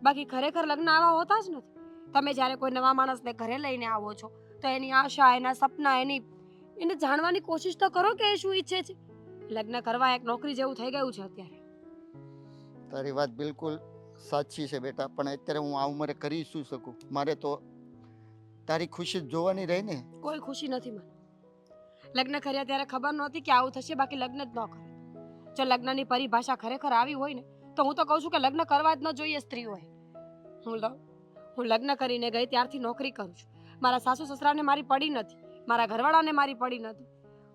બાકી ખરેખર લગ્ન આવા હોતા જ નથી. તમે જ્યારે કોઈ નવા માણસને ઘરે લઈને આવો છો તો એની આશા, એના સપના, એને જાણવાની કોશિશ તો કરો કે એ શું ઈચ્છે છે. લગ્ન કરવા એક નોકરી જેવું થઈ ગયું છે અત્યારે. તારી વાત બિલકુલ સાચી છે બેટા, પણ અત્યારે હું આ ઉંમરે કરી શું શકું? મારે તો તારી ખુશી જ જોવાની રહી ને. કોઈ ખુશી નથી મને. લગ્ન કર્યા ત્યારે ખબર નહોતી કે આવું થશે, બાકી લગ્ન જ ન કરે. જો લગ્નની પરિભાષા ખરેખર આવી હોય ને તો હું તો કહું છું કે લગ્ન કરવા જ ન જોઈએ સ્ત્રીઓએ. હું લગ્ન કરીને ગઈ ત્યારથી નોકરી કરું છું. મારા સાસુ સસરાને મારી પડી નથી, મારા ઘરવાળાને મારી પડી નથી.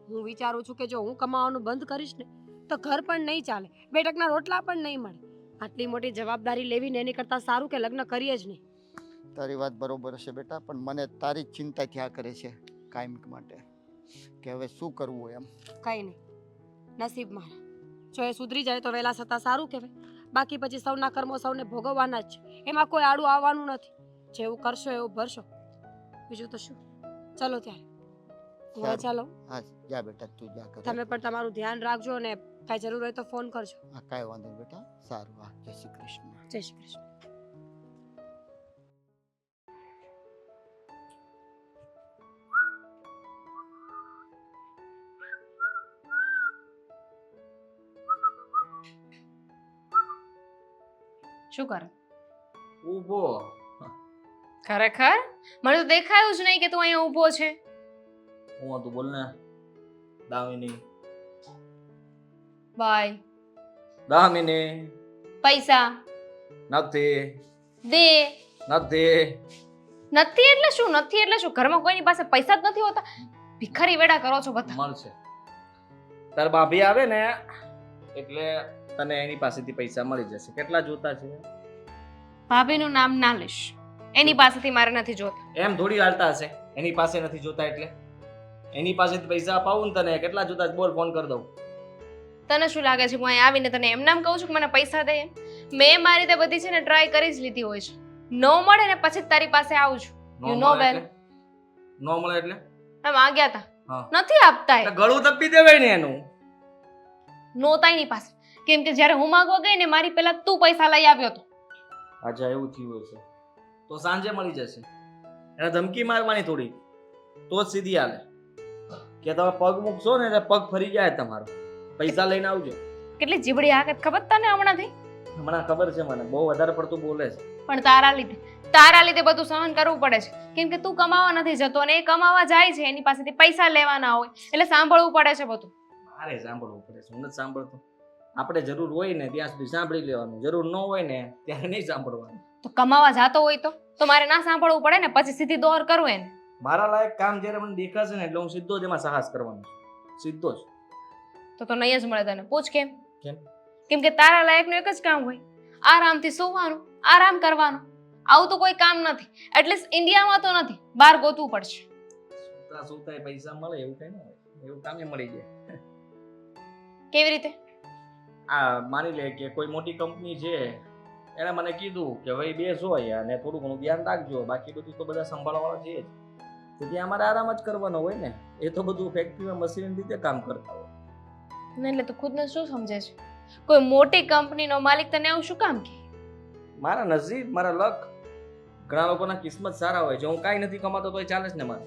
હું વિચારું છું કે જો હું કમાવાનું બંધ કરીશ ને તો ઘર પણ નહીં ચાલે, 2 ટકના રોટલા પણ નહીં મળે. આટલી મોટી જવાબદારી લેવી ને એની કરતાં સારું કે લગ્ન કરીએ જ નહીં. તારી વાત બરોબર છે બેટા, પણ મને તારી જ ચિંતા થયા કરે છે કાયમ માટે કે હવે શું કરવું હોય એમ. કંઈ નહીં, નસીબ મારા. જો એ સુધરી જાય તો વહેલા છતાં સારું કહેવાય, બાકી પછી સૌના કર્મો સૌને ભોગવવાના જ છે, એમાં કોઈ આડું આવવાનું નથી. જેવું કરશો એવું ભરશો, બીજું તો શું. ચલો ત્યારે હવે ચાલો. હા જા બેટા, તું જા કરે. તમે પણ તમારું ધ્યાન રાખજો અને કાંઈ જરૂર હોય તો ફોન કરજો. હા કાંઈ વાંધો નહીં બેટા. સારું, હા, જય શ્રી કૃષ્ણ. જય શ્રી કૃષ્ણ. શું કરે? ઊભો. ખરેખર મને તો દેખાયું જ નહીં કે તું અહીંયા ઊભો છે. હું હતું બોલ ને. દામિની. બાય. દામિની. પૈસા નથી. દે. નથી. નથી એટલે શું? નથી એટલે શું? ઘરમાં કોઈની પાસે પૈસા જ નથી હોતા? ભિખારી વેડા કરો છો બધા. મળશે. તાર ભાભી આવે ને એટલે તને એની પાસેથી પૈસા મળી જશે. કેટલા જોતા છે? ભાભીનું નામ ના લઈશ. એની પાસેથી મારે નથી જોતા. એમ થોડી હાલતા હશે. એની પાસે નથી જોતા એટલે એની પાસેથી પૈસા અપાવું ને તને. કેટલા જોતા છે બોલ, ફોન કરી દઉં. તને શું લાગે છે હું અહીં આવીને તને એમ નામ કહું છું કે મને પૈસા દે એમ? મેં મારી રીતે બધી છે ને ટ્રાય કરી જ લીધી હોય છે. નો મળે ને પછી જ તારી પાસે આવું છું. નો યુ નો મળે વેલ. એટલે? નો મળે એટલે એમ આવ્યા હતા. હા. નથી આપતા એ. ગળું તપી દેવાય ને એનું. નહોતા એની પાસે. કેમ કે જ્યારે હું માંગવા ગઈ ને મારી પહેલા તું પૈસા લઈ આવ્યો હતો. અચ્છા એવું થયું હશે તો સાંજે મળી જશે. એને ધમકી મારવાની થોડી તો જ સીધી હાલે કે તમે પગ મૂકશો ને એટલે પગ ફરી જાય તમારો. પૈસા લઈને આવજો. કેટલી જીબડી હાકત ખબર તને હમણાંથી? હમણાં ખબર છે મને, બહુ વધારે પડતું બોલે છે. પણ તારા લીધે બધું સહન કરવું પડે છે. કેમ કે તું કમાવા નથી જતો અને એ કમાવા જાય છે, એની પાસેથી પૈસા લેવાના હોય એટલે સાંભળવું પડે છે બધું. મારે સાંભળવું પડે છે, હું નથી સાંભળતો. આપણે જરૂર હોય ને ત્યાં સુધી સાંભળી લેવાનું, જરૂર ન હોય ને ત્યારે નહીં સાંભળવાનું. તો કમાવા જાતો હોય તો મારે ના સાંભળવું પડે ને, પછી સીધી દોર કરવું એને. મારા લાયક કામ જ્યારે મને દેખાશે ને એટલે હું સીધો જ એમાં સાહસ કરવાનો છું. સીધો જ. તો નહીં જ મળે તને. પૂછ કેમ? કેમ? કેમ કે તારા લાયકનું એક જ કામ હોય, આરામથી સૂવાનું, આરામ કરવાનું. આવું તો કોઈ કામ નથી. એટલીસ્ટ ઇન્ડિયામાં તો નથી, બહાર ગોતવું પડશે. સુતા સુતા પૈસા મળે એવું કઈ ન હોય. એવું કામે મળી જાય. કેવી રીતે? આ માની લે કે કોઈ મોટી કંપની છે, એણે મને કીધું કે ભાઈ બેસો અને થોડું ઘણું ધ્યાન રાખજો, બાકી બધું તો બધા સંભાળવાળા છે જ. તો ત્યાં અમારે આરામ જ કરવાનો હોય ને. એ તો બધું ફેક્ટરીમાં મશીન રીતે કામ કરતા હોય. એટલે તું ખુદને શું સમજે છે? કોઈ મોટી કંપનીનો માલિક તને આવું શું કામ કહે? મારા નસીબ, મારા લક. ઘણા લોકોના કિસ્મત સારા હોય છે. હું કાંઈ નથી કમાતો તોય ચાલે છે ને મારે.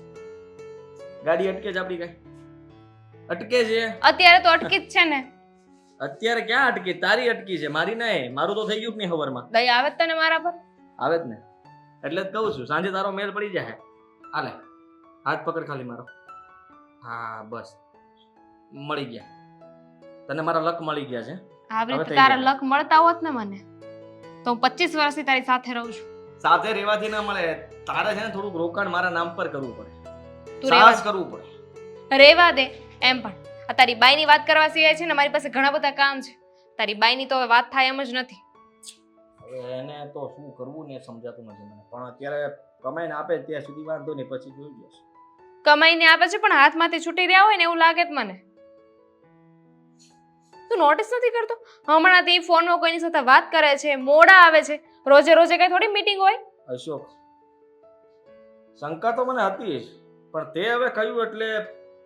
ગાડી અટકે જ આપણી કાંઈ અટકે છે. અત્યારે તો અટકી જ છે ને. અત્યારે ક્યાં અટકી? તારી અટકી છે, મારી નહીં. મારું તો થઈ ગયું કે નહીં હવારમાં. દયા આવે જ તને મારા પર? આવે જ ને, એટલે જ કહું છું સાંજે તારો મેલ પડી જાય. હાલે હાથ પકડ ખાલી મારો. હા બસ મળી ગયા તને. મારા લક મળી ગયા છે. આવી હવે રીતે થઈ તારા ગયા. લક મળતા હોત ને મને તો હું 25 વર્ષથી તારી સાથે રહું છું. સાથે રહેવાથી ના મળે. તારે છે ને થોડુંક રોકાણ મારા નામ પર કરવું પડે. તું સાહસ કરવું પડે. રેવા દે. એમ પણ આ તારી બાઈની વાત કરવા સિવાય છે ને મારી પાસે ઘણા બધા કામ છે. તારી બાઈની તો હવે વાત થાય એમ જ નથી. હવે એને તો શું કરવું ને એ સમજાતું નથી મને. પણ અત્યારે કમાઈને આપે ત્યાં સુધી વાંધો નહીં, પછી જોઈ જશે. કમાઈને આપે છે પણ હાથમાંથી છૂટી રહ્યા હોય ને એવું લાગે જ મને. તું નોટિસ નથી કરતો? હમણાંથી ફોનમાં કોઈની સાથે વાત કરે છે, મોડા આવે છે. રોજે રોજે કઈ થોડી મીટિંગ હોય? અશોક, શંકા તો મને હતી જ, પણ તે હવે કહ્યું એટલે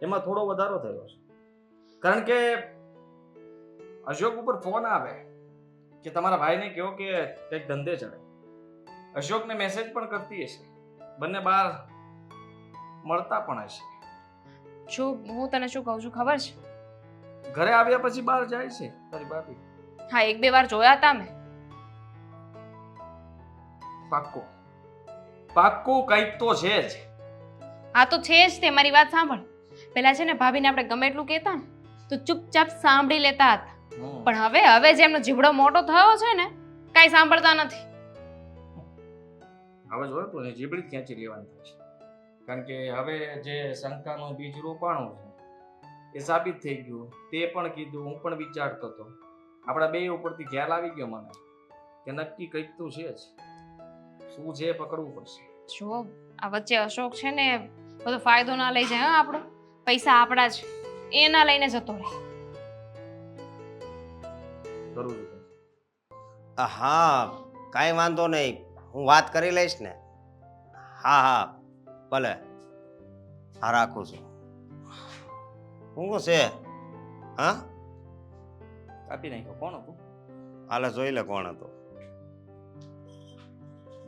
એમાં થોડો વધારો થયો છે. કારણ કે અશોક ઉપર ફોન આવે કે તમારા ભાઈને કહો કે કંઈક ધંધે ચડે. અશોકને મેસેજ પણ કરતી હશે, બંને બહાર મળતા પણ હશે. જો હું તને શું કહું છું ખબર છે? ઘરે આવ્યા પછી બહાર જાય છે તારી ભાભી. હા, 1-2 વાર જોયા હતા મેં. પાક્કું પાક્કું કંઈક તો છે જ. આ તો છે જ તે. મારી વાત સાંભળ. પેલા છે ને ભાભીને આપણે ગમે એટલું કહેતા ને તો ચૂપચાપ સાંભળી લેતા હતા. પણ હવે જેમનો જીભડો મોટો થયો છે ને કાંઈ સાંભળતા નથી. હવે જોયો તું ને, જીબડી ખેંચી લેવાની થાય છે. કારણ કે હવે જે શંકાનું બીજ રોપાણું છે એ સાબિત થઈ ગયું. તે પણ કીધું, હું પણ વિચારતો હતો. આપણા બે ઉપરથી ખ્યાલ આવી ગયો મને કે નક્કી કંઈક તો છે જ. શું છે એ પકડવું પડશે. જો આ વચ્ચે અશોક છે ને બધો ફાયદો ના લઈ જાય. આપણો પૈસા આપણા છે એ ના લઈને જતો રહે. કરવું જ પડશે. હા કાંઈ વાંધો નહીં, હું વાત કરી લઈશ ને. હા હા ભલે. હા રાખું છું. શું છે? હા કાપી નાખ્યો. કોણ હતું? હાલે જોઈ લે કોણ હતો.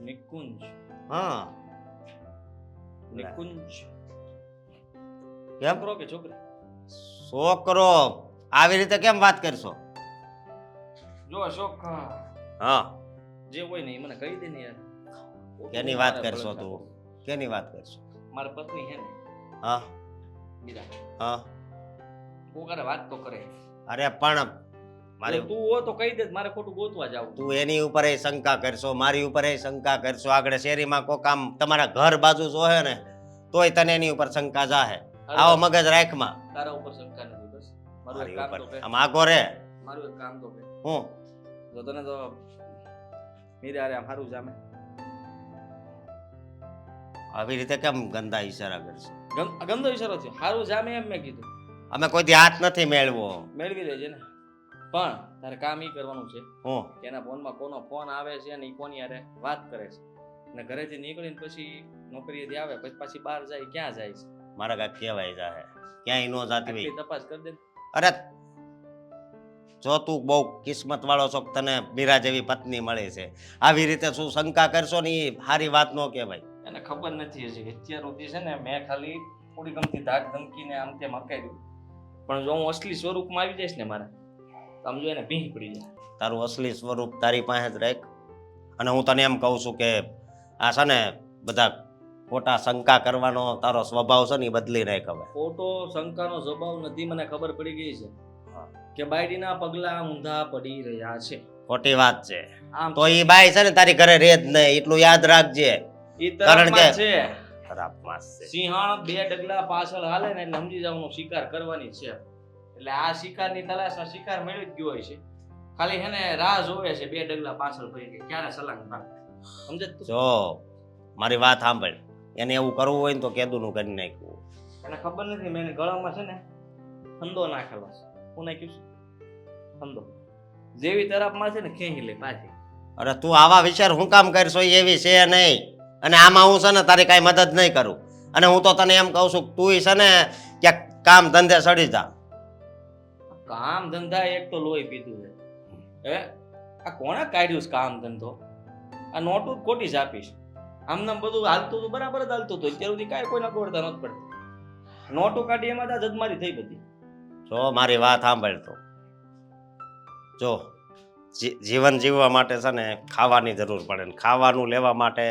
નિકુંજ. હા નિકુંજ. કેમ છોકરો કે છોકરી? છોકરો. આવી રીતે કેમ વાત કરશો? જો અશોક, હા જે હોય ને એ મને કહી દે ને યાર. કેની વાત કરશો તું? કેની વાત કરશો? મારી પત્ની હે ને હા બીજા હા કોકારે વાત તો કરે. અરે પણ મારી તું હો તો કહી દે, મારે ખોટું ગોતવા જાવ. તું એની ઉપર શંકા કરશો, મારી ઉપર શંકા કરશો. આગળ શેરીમાં કોઈ કામ તમારા ઘર બાજુ જોહે ને તોય તને એની ઉપર શંકા જાહે. આવો મગજ રાખમાં. તારા ઉપર શંકા નથી બસ. મારું એક મારી કામ ઉપર તો કર. આમ આગો રે મારું એક કામ તો કર. હું જો તને તો મીરા રે આમ સારું જામે. આવી રીતે કેમ ગંદા ઈશારા કરશે ગંદો ઈશારો છે. સારું જામે એમ મેં કીધું. અમે કોઈ દી હાથ નથી મેળવો મેળવી લેજે ને. પણ તારે કામ ઈ કરવાનું છે હું કે એના ફોનમાં કોનો ફોન આવે છે અને ઈ કોની હારે વાત કરે છે. અને ઘરેથી નીકળીને પછી નોકરીએથી આવે પછી પાછી બહાર જાય ક્યાં જાય છે મારા કાંઈક કહેવાય જાહે ક્યાંય નો જાતી હોય આટલી તપાસ કરી દે ને. અરે જો તું બહુ કિસ્મત વાળો છો કે તને મીરા જેવી પત્ની મળી છે આવી રીતે શું શંકા કરશો ને એ સારી વાત ન કહેવાય એને ખબર નથી હજી અત્યાર સુધી છે ને મેં ખાલી થોડી ગમતી ધાક ધમકીને આમ તેમ હકાર્યું. પણ જો હું અસલી સ્વરૂપમાં આવી જઈશ ને મારા તો આમ જો એને ભીંગ પડી જાય. તારું અસલી સ્વરૂપ તારી પાસે જ રાખ અને હું તને એમ કહું છું કે આ છે ને બધા ખોટા શંકા કરવાનો તારો સ્વભાવ છે ને એ બદલી નાખ હવે ખોટો શંકાનો સ્વભાવ નથી મને ખબર પડી ગઈ છે કે બાયડીના પગલા ઊંધા પડી રહ્યા છે. ખોટી વાત છે આમ તો એ બાઈ છે ને તારી ઘરે રહે જ નહીં એટલું યાદ રાખજે ઈ કારણ કે- તરફમાં છે ખરાબ માસ છે સિંહણ 2 ડગલા પાછળ હાલે ને એટલે સમજી જવાનું શિકાર કરવાની છે. એટલે આ શિકારની તલાશમાં શિકાર મેળવી જ ગયો હોય છે. ખાલી હે ને રાહ જોવે છે 2 ડગલા પાછળ પડી ગઈ ક્યારે સલાંગ ભાગ. સમજે તું? જો મારી વાત સાંભળ એને એવું કરવું હોય ને તો કેદુનું કરી નાખ્યું એને ખબર નથી મેં એને ગળામાં છે ને ફંદો નાખેલો છે. હું નાખ્યું છે ફંદો. જેવી તરફમાં છે ને ખેંચી લે પાછી. અરે તું આવા વિચાર હું કામ કરશો એવી છે નહીં અને આમાં હું છે ને તારી કાંઈ મદદ નહીં કરું અને હું તો તને એમ કહું છું તું છે ને ક્યાંક કામ ધંધે સડી જા કામ ધંધા એક તો લોહી પીધું છે. હે આ કોણે કાઢ્યું છે કામ ધંધો? આ નોટું જ ખોટી જ આપીશ. આમનામ બધું હાલતું હતું બરાબર જ હાલતું હતું. અત્યાર સુધી કાંઈ કોઈના ગોળતા નહોતું પડતી. નોટું કાઢી એમાં જ જદમારી થઈ બધી. જો મારી વાત સાંભળ તો જો જીવન જીવવા માટે છે ને ખાવાની જરૂર પડે ને ખાવાનું લેવા માટે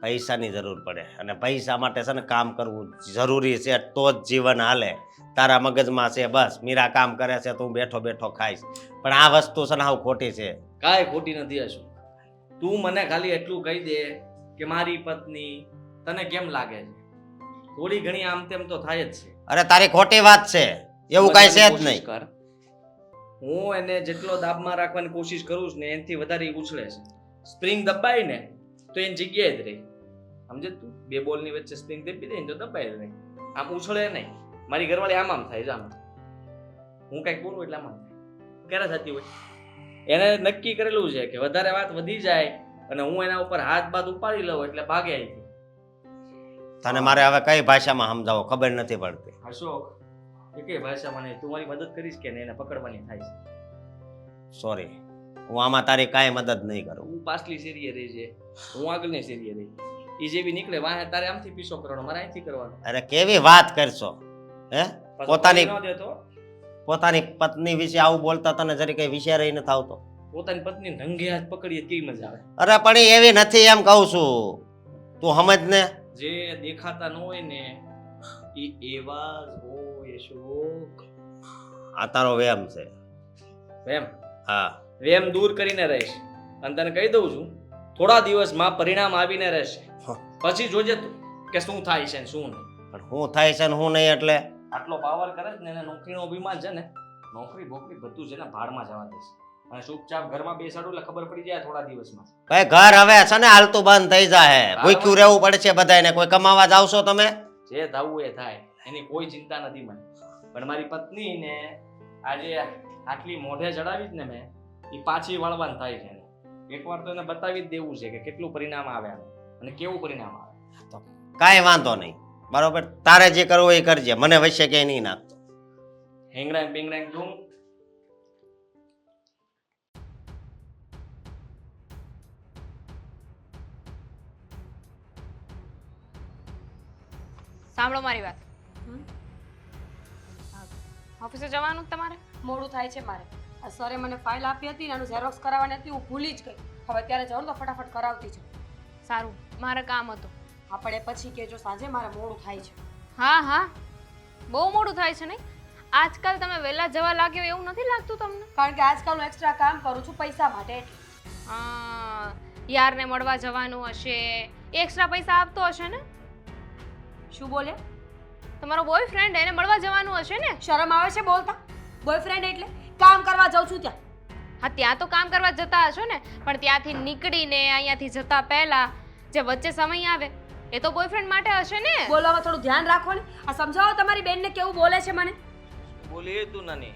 પૈસાની જરૂર પડે અને પૈસા માટે છે ને કામ કરવું જરૂરી છે તો જ જીવન હાલે તારા મગજમાં છે બસ મીરા કામ કરે છે તું બેઠો બેઠો ખાઈશ પણ આ વસ્તુ છે ને હાવ ખોટી છે કાંઈ ખોટી નથી હશું. તું મને ખાલી એટલું કહી દે કે મારી પત્ની તને કેમ લાગે છે. થોડી ઘણી આમ તેમ તો થાય જ છે. અરે તારી ખોટી વાત છે એવું કાંઈ છે જ કોશિશ નહીં કર. હું એને જેટલો દાબમાં રાખવાની કોશિશ કરું છું ને એનાથી વધારે ઈ ઉછળે છે. સ્પ્રિંગ દબાઈ ને તો એની જગ્યાએ જ રહે. સમજે તું? 2 બોલની વચ્ચે સ્પ્રિંગ દબી દે ને તો દબાઈ જ રહે. આમ ઉછળે નહીં. મારી ઘરવાળી આમ થાય છે આમ. હું કંઈક બોલું એટલે આમ થાય. ક્યારે થતી હોય? એને નક્કી કરેલું છે કે વધારે વાત વધી જાય અને હું એના ઉપર હાથ બાદ ઉપાડી લઉં એટલે ભાગે અહીંથી. તને મારે હવે કઈ ભાષામાં સમજાવો ખબર નથી પડતી અશોક એ કઈ ભાષામાં નહીં. તું મારી મદદ કરીશ કે નહીં એને પકડવાની થાય છે. સોરી હું આમાં તારી કાંઈ મદદ નહીં કરું હું પાછલી શેરીએ રહી છે હું આગળની શેરીએ રહી. એ જેવી નીકળે વાહે તારે આમથી પીછો કરવાનો મારે અહીંથી કરવાનો. અરે કેવી વાત કરશો હે પાછો પોતાની પકડી ન દેતો. પોતાની પત્ની વિશે આવું બોલતા તને જરી કઈ વિચાર નથી આવતો પોતાની પત્ની રંગે હાથ પકડીએ કેવી મજા આવે. અરે પણ ઈ એવી નથી એમ કહું છું તું સમજ ને જે દેખાતા ન હોય ને એ એવા જ હોય અશોક. આ તારો વેમ છે વેમ હા વેમ દૂર કરીને રહીશ અને તને કહી દઉં છું થોડા દિવસમાં પરિણામ આવીને રહેશે. પછી જોજે તું કે શું થાય છે ને શું નહીં. પણ હું થાય છે ને હું નહીં એટલે આટલો પાવર કરે છે ને એને નોકરીનો અભિમાન છે ને નોકરી બોકરી બધું છે ને ભાડમાં જવા દેશે અને ચૂપચાપ ઘરમાં બેસાડું એટલે ખબર પડી જાય થોડા દિવસમાં. ભાઈ ઘર હવે છે ને હાલતું બંધ થઈ જાય ભૂખ્યું રહેવું પડશે બધાને કોઈ કમાવા જાવશો તમે જે થવું એ થાય એની કોઈ ચિંતા નથી મને. પણ મારી પત્નીને આજે આટલી મોઢે ચડાવી જ ને મેં એ પાછી વળવાનું થાય છે. એકવાર તો એને બતાવી જ દેવું છે કે કેટલું પરિણામ આવે આનું અને કેવું પરિણામ આવે. કાંઈ વાંધો નહીં બરોબર તારે જે કરવું એ કરજે મને વચ્ચે ક્યાંય નહીં નાખતો હેંગડાંગ બિંગડાંગ તું સાંભળો મારી વાત. ઓફિસે જવાનું જ તમારે? મોડું થાય છે મારે. આ સરે મને ફાઇલ આપી હતી ને એનું ઝેરોક્સ કરાવવાની હતી હું ભૂલી જ ગઈ. હવે અત્યારે જાઉં ને તો ફટાફટ કરાવતી છું. સારું, મારે કામ હતું. આપણે પછી કહેજો સાંજે મારે મોડું થાય છે. હા હા, બહુ મોડું થાય છે નહીં? આજકાલ તમે વહેલા જવા લાગ્યો એવું નથી લાગતું તમને? કારણ કે આજકાલ હું એક્સ્ટ્રા કામ કરું છું પૈસા માટે એટલે. યારને મળવા જવાનું હશે, એક્સ્ટ્રા પૈસા આપતો હશે ને? શું બોલે? તમારો બોયફ્રેન્ડ એને મળવા જવાનું હશે ને? શરમ આવે છે બોલતા? બોયફ્રેન્ડ એટલે કામ કરવા જાઉં છું ત્યાં. હા, ત્યાં તો કામ કરવા જતા હશો ને, પણ ત્યાંથી નીકળીને અહીંયાથી જતા પહેલા જે વચ્ચે સમય આવે એ તો બોયફ્રેન્ડ માટે હશે ને? બોલવામાં થોડું ધ્યાન રાખો ને. આ સમજાવો તમારી બેનને કેવું બોલે છે મને. બોલીએ તું નાની.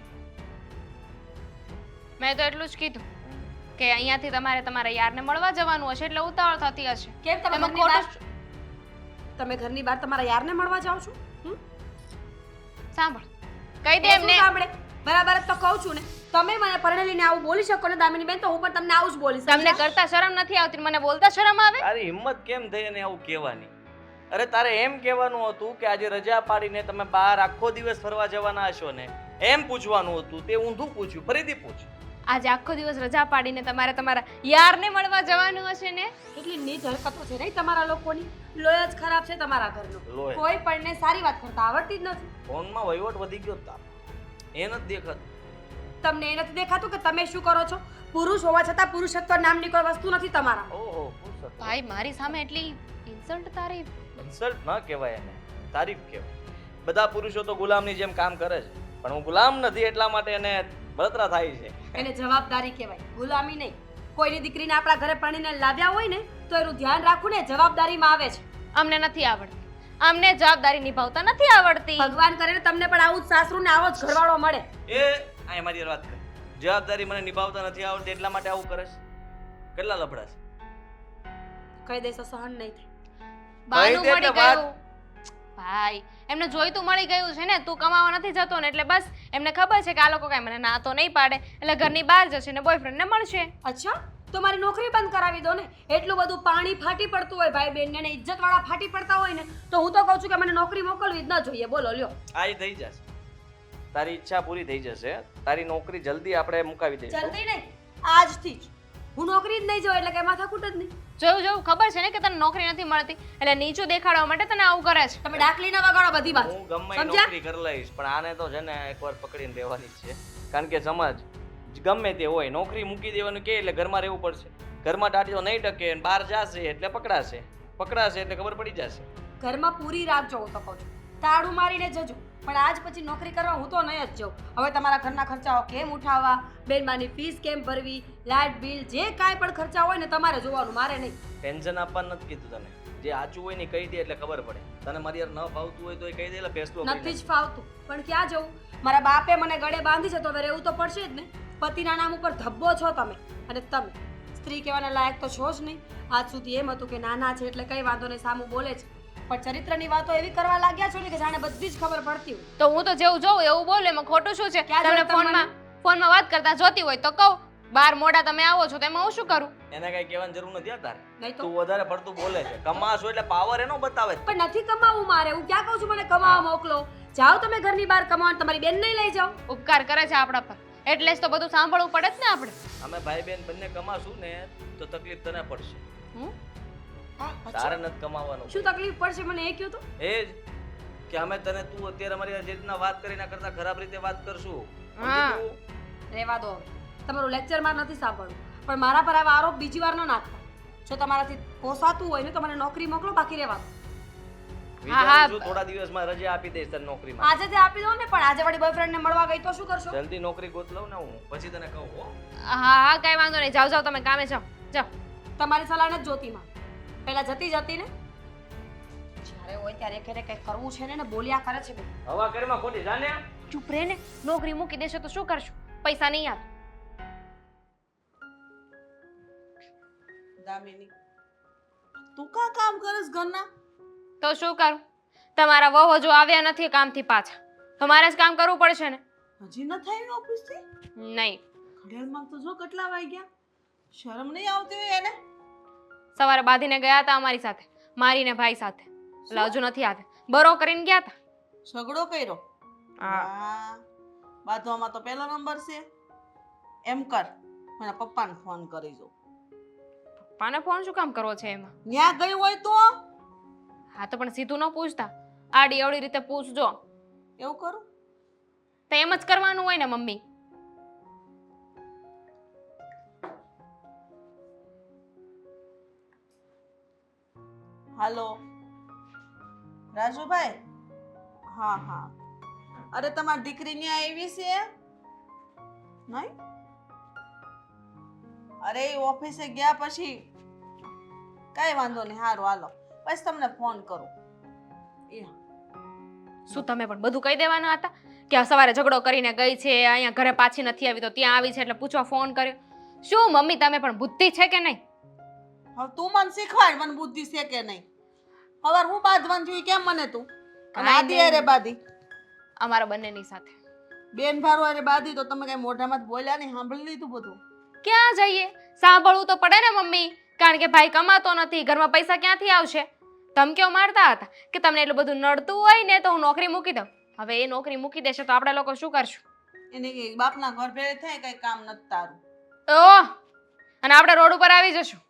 મેં તો એટલું જ કીધું કે અહીંયાથી તમારે તમારા યારને મળવા જવાનું હશે એટલે ઉતાવળ થતી હશે. કેમ તમે એમાં ઘરની બહાર ખોટું તમે ઘરની બહાર તમારા યારને મળવા જાઓ છો? સાંભળ, કહી દે એ શું એમને. સાંભળે? બરાબર જ તો કહું છું ને. તમે મને પરણેલીને આવું બોલી શકો ને દામિની બેન, તો હું પણ તમને આવું જ બોલીશ. તમને કરતા શરમ નથી આવતી, મને બોલતા શરમ આવે? તારી હિંમત કેમ થઈ અને આવું કહેવાની? અરે તારે એમ કહેવાનું હતું કે આજે રજા પાડીને તમે બહાર આખો દિવસ ફરવા જવાના હશો ને, એમ પૂછવાનું હતું. તે ઊંધું પૂછ્યું. ફરીથી પૂછ. આજે આખો દિવસ રજા પાડીને તમારે તમારા યારને મળવા જવાનું હશે ને? એટલી નીચ હરકતો છે નહીં તમારા લોકોની. લોહી જ ખરાબ છે તમારા ઘરનો. લોહી. કોઈ પણને સારી વાત કરતા આવડતી જ નથી. ફોનમાં વહીવટ વધી ગયો તાર. એ નથી દેખાતું. તમને એ નથી દેખાતું કે તમે શું કરો છો? પુરુષ હોવા છતાં પુરુષત્વ નામની કોઈ વસ્તુ નથી તમારા. ઓહો, પુરુષ હતો. ભાઈ, મારી સામે એટલી ઇન્સલ્ટ તારી. ઇન્સલ્ટ ન કહેવાય એને, તારીફ કહેવાય. બધા પુરુષો તો ગુલામની જેમ કામ કરે છે, પણ હું ગુલામ નથી એટલા માટે એને બળતરા થાય છે. એને જવાબદારી કહેવાય, ગુલામી નહીં. કોઈની દીકરીને આપણા ઘરે પરણીને લાવ્યા હોય ને તો એનું ધ્યાન રાખવું ને જવાબદારીમાં આવે છે. અમને નથી આવડતી, અમને જવાબદારી નિભાવતા નથી આવડતી. ભગવાન કરે ને તમને પણ આવું જ સાસરું ને આવો જ ઘરવાળો મળે. એ આ મારી વાત કર. જવાબદારી મને નિભાવતા નથી આવડતી એટલા માટે આવું કરે છે. કેટલા લફડા છે? કહી દેશો સહન નહીં થાય. બાનું કહી દે મળી એટલે વાત. ગયું. ભાઈ, એમને જોઈતું મળી ગયું છે ને, તું કમાવા નથી જતો ને એટલે બસ એમને ખબર છે કે આ લોકો કાંઈ મને ના તો નહીં પાડે એટલે ઘરની બહાર જશે ને બોયફ્રેન્ડને મળશે. અચ્છા, તો મારી નોકરી બંધ કરાવી દો ને. એટલું બધું પાણી ફાટી પડતું હોય ભાઈ બેન ને ઇજ્જતવાળા ફાટી પડતા હોય ને, તો હું તો કહું છું કે મને નોકરી મોકલવી જ ન જોઈએ. બોલો લ્યો. આ ઈ થઈ જશે. તારી ઈચ્છા પૂરી થઈ જશે. તારી નોકરી જલ્દી આપણે મુકાવી દઈશું. જલ્દી નહીં, આજથી જ. હું નોકરી જ નહીં જાઉં એટલે કઈ માથાકૂટ જ નહીં. જોયું ખબર છે ને કે તને નોકરી નથી મળતી એટલે નીચું દેખાડવા માટે તને આવું કરે છે. તમે ડાકલી ના વગાડો બધી વાત. હું ગમે એ સમજ્યા? નોકરી કરી લઈશ, પણ આને તો છે ને એકવાર પકડીને રહેવાની જ છે. કારણ કે સમાજ ગમે તે હોય, નોકરી મૂકી દેવાનું કે એટલે ઘરમાં રહેવું પડશે. ઘરમાં ટાટીઓ નહીં ટકે, બહાર જશે એટલે પકડાશે એટલે ખબર પડી જશે. ઘરમાં પૂરી રાખજો. હું તો કહું છું તાળું મારીને જજો, પણ આજ પછી નોકરી કરવા હું તો નહીં જ જાઉં. હવે તમારા ઘરના ખર્ચાઓ કેમ ઉઠાવવા, બેનબાની ફીસ કેમ ભરવી, લાઇટ બિલ, જે કાંઈ પણ ખર્ચા હોય ને તમારે જોવાનું, મારે નહીં. ટેન્શન આપવાનું નથી કીધું તને. જે સાચું હોય ને કહી દે એટલે ખબર પડે. તને મારી યાર ન ભાવતું હોય તો એ કહી દે એટલે ફેસલો કરી નથી જ ફાવતું, પણ ક્યાં જવું? મારા બાપે મને ગળે બાંધી છે તો હવે રહેવું તો પડશે જ ને. પતિના નામ ઉપર ધબ્બો છો તમે, અને તમે સ્ત્રી કહેવાના લાયક તો છો જ નહીં. આજ સુધી એમ હતું કે નાના છે એટલે કઈ વાંધો નહીં, સામું બોલે છે, પણ ચરિત્રની વાતો એવી કરવા લાગ્યા છો ને કે જાણે બધી જ ખબર પડતી હોય. તો હું તો જેવું જોઉં એવું બોલું, એમાં ખોટું શું છે? ક્યાં તમને જોયું ફોનમાં વાત કરતા જોતી હોય તો કહું, બાર મોડા તમે આવો છો તો એમાં હું શું કરું? એને કઈ કહેવાની જરૂર નથી. તારે નહીં તો તું વધારે પડતું બોલે છે. કમાશો એટલે પાવર એનો બતાવે છે. પણ નથી કમાવું મારે. હું ક્યાં કહું છું મને કમાવા મોકલો. જાઓ તમે ઘરની બહાર કમાવા, તમારી બેન નહીં લઈ જાઓ. ઉપકાર કરે છે આપણા પર એટલે જ તો બધું સાંભળવું પડે જ ને આપણે. અમે ભાઈ બેન બંને કમાશું ને તો તકલીફ તને પડશે. હું? તારે નથી કમાવાનું. શું તકલીફ પડશે મને એ કહો તો. એ જ કે અમે તને તું અત્યારે અમારી જે રીતના વાત કરીને કરતા ખરાબ રીતે વાત કરશું. હા. સમજી તું? રહેવા દો હવે. તમારું લેક્ચર માર નથી સાંભળવું, પણ મારા પર આવા આરોપ બીજી વાર ન નાખતા. જો તમારાથી પોસાતું હોય ને તો મને નોકરી મોકલો, બાકી રહેવા દો. વિચારું છું થોડા દિવસમાં રજા આપી દઈશ તને નોકરીમાં. આજે જ આપી દો ને, પણ આજે વળી બોયફ્રેન્ડને મળવા ગઈ તો શું કરશો? જલ્દી નોકરી ગોત લઉં ને હું પછી તને કહું હો. હા, કઈ વાંધો નહીં. જાઓ જાઓ, તમે કામે જાઓ. જાઓ. તમારી સલાહ નથી જોતી માં. પહેલા જતી ને જ્યારે હોય ત્યારે એને કંઈક કરવું છે ને બોલ્યા કરે છે બધું. હવા કરીમાં ખોટી જાને. ચૂપ રહે ને. નોકરી મૂકી દેશો તો શું કરશું? પૈસા નહીં આવે. દામિની, તું કા કામ કરસ ઘરના? તો શું કરું? તમારા વહુ જો આવ્યા નથી કામથી પાછા, તો મારે જ કામ કરવું પડશે ને. હજી ન થઈ ઓફિસથી? નહીં. ઘડિયાળમાં તો જો કેટલા વાગ્યા. શરમ નહીં આવતી હોય એને? સવારે બાંધીને ગયા હતા અમારી સાથે, મારીને ભાઈ સાથે, એટલે હજુ નથી આવ્યા. બરો કરીને ગયા હતા. ઝઘડો કર્યો? હા. હા, બાંધવામાં તો પહેલો નંબર છે. એમ કર, મારા પપ્પાને ફોન કરી જો. પપ્પાને ફોન શું કામ કરવો છે એમાં? ન્યા ગઈ હોય તો હા, તો પણ સીધું ન પૂછતા, આડી અવળી રીતે પૂછજો. એવું કરું? તો એમ જ કરવાનું હોય ને મમ્મી. હાલો રાજુભાઈ, હા હા અરે તમારી દીકરી ન્યા આવી છે નહીં અરે એ ઓફિસે ગયા પછી કઈ વાંધો નહીં હારું હાલો પછી તમને ફોન કરું એ શું તમે પણ બધું કહી દેવાના હતા કે આ સવારે ઝઘડો કરીને ગઈ છે અહીંયા ઘરે પાછી નથી આવી તો ત્યાં આવી છે એટલે પૂછવા ફોન કર્યો? શું મમ્મી તમે પણ બુદ્ધિ છે કે નહીં? હવે તું મને શીખવાડ મને બુદ્ધિ છે કે નહીં હવે હું બાંધવાનું છું ઈ કેમ મને તું અને કાંઈ આદિ નહીં. અરે બાદી અમારા બંનેની સાથે બેન ભારો અરે બાદી તો તમે કઈ મોઢામાં જ બોલ્યા નહીં સાંભળી લીધું બધું ક્યાં જઈએ? સાંભળવું તો પડે ને મમ્મી, કારણ કે ભાઈ કમાતો નથી, ઘરમાં પૈસા ક્યાંથી આવશે? ધમકીઓ મારતા હતા કે તમને એટલું બધું નડતું હોય ને તો હું નોકરી મૂકી દઉં. હવે એ નોકરી મૂકી દેશે તો આપણે લોકો શું કરશું? એને કે બાપના ઘર ભેળે થાય કઈ કામ નથી તારું ઓહ, અને આપણે રોડ ઉપર આવી જશું.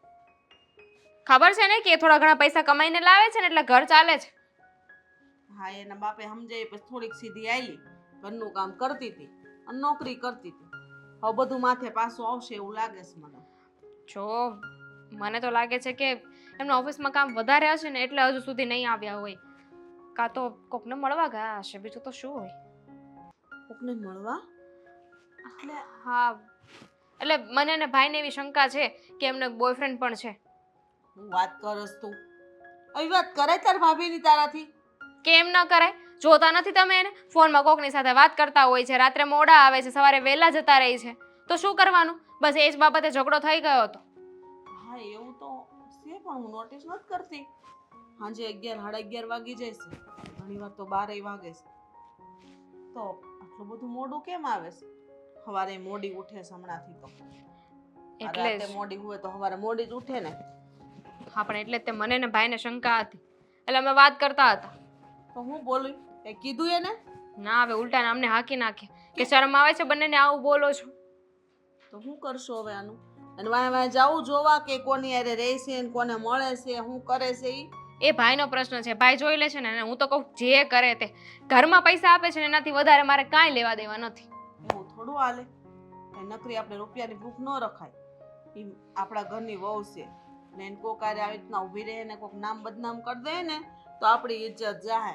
ખબર છે ને કે એ થોડા ઘણા પૈસા કમાઈને લાવે છે ને એટલે ઘર ચાલે છે. હા એના બાપે સમજાય પછી થોડીક સીધી આયલી ઘરનું કામ કરતી હતી અને નોકરી કરતી હતી હવે બધું માથે પાછું આવશે એવું લાગે છે મને જો મને તો લાગે છે કે એમના ઓફિસમાં કામ વધારે હશે ને એટલે હજુ સુધી નહીં આવ્યા હોય, કાં તો કોકને મળવા ગયા હશે, બીજું તો શું હોય. કોકને મળવા એટલે હા, એટલે મને ને ભાઈને એવી શંકા છે કે એમને બોયફ્રેન્ડ પણ છે. હું વાત કરસ તું આવી વાત કરે તાર ભાભીની તારાથી કેમ ન કરાય? જોતા નથી તમે એને? ફોનમાં કોકની સાથે વાત કરતા હોય છે, રાત્રે મોડા આવે છે, સવારે વહેલા જતા રહે છે, તો શું કરવાનું? બસ એ જ બાબતે ઝઘડો થઈ ગયો હતો. હા એવું તો છે પણ હું નોટિસ નથી કરતી સાંજે 11 સાડા 11 વાગી જાય છે ઘણી વાર તો 12 વાગે છે તો આટલું બધું મોડું કેમ આવે છે સવારે મોડી ઉઠે છે હમણાંથી તો એટલે રાતે જ. મોડી હોય તો સવારે મોડી જ ઉઠે ને હા, પણ એટલે જ તે મને ને ભાઈને શંકા હતી એટલે અમે વાત કરતા હતા. તો હું બોલું એ કીધું એને ના, હવે ઉલટા અમને હાકી નાખે કે શરમ આવે છે બંનેને આવું બોલો છો. તો હું કરશો હવે આનું અને વાય જાવું જોવા કે કોની હારે રહે છે ને કોને મળે છે શું કરે છે ઈ એ ભાઈનો પ્રશ્ન છે, ભાઈ જોઈ લે છે ને, અને હું તો કહું જે કરે તે. ઘરમાં પૈસા આપે છે ને એનાથી વધારે મારે કાંઈ લેવા દેવા નથી. એવું થોડું હાલે એ નકરી આપણે રૂપિયાની ભૂખ ન રખાય ઈ આપણા ઘરની વહુ છે ને એને કોક હારે આવી રીતના ઊભી રહે ને કોક નામ બદનામ કરી દે ને તો આપણી ઇજ્જત જાહે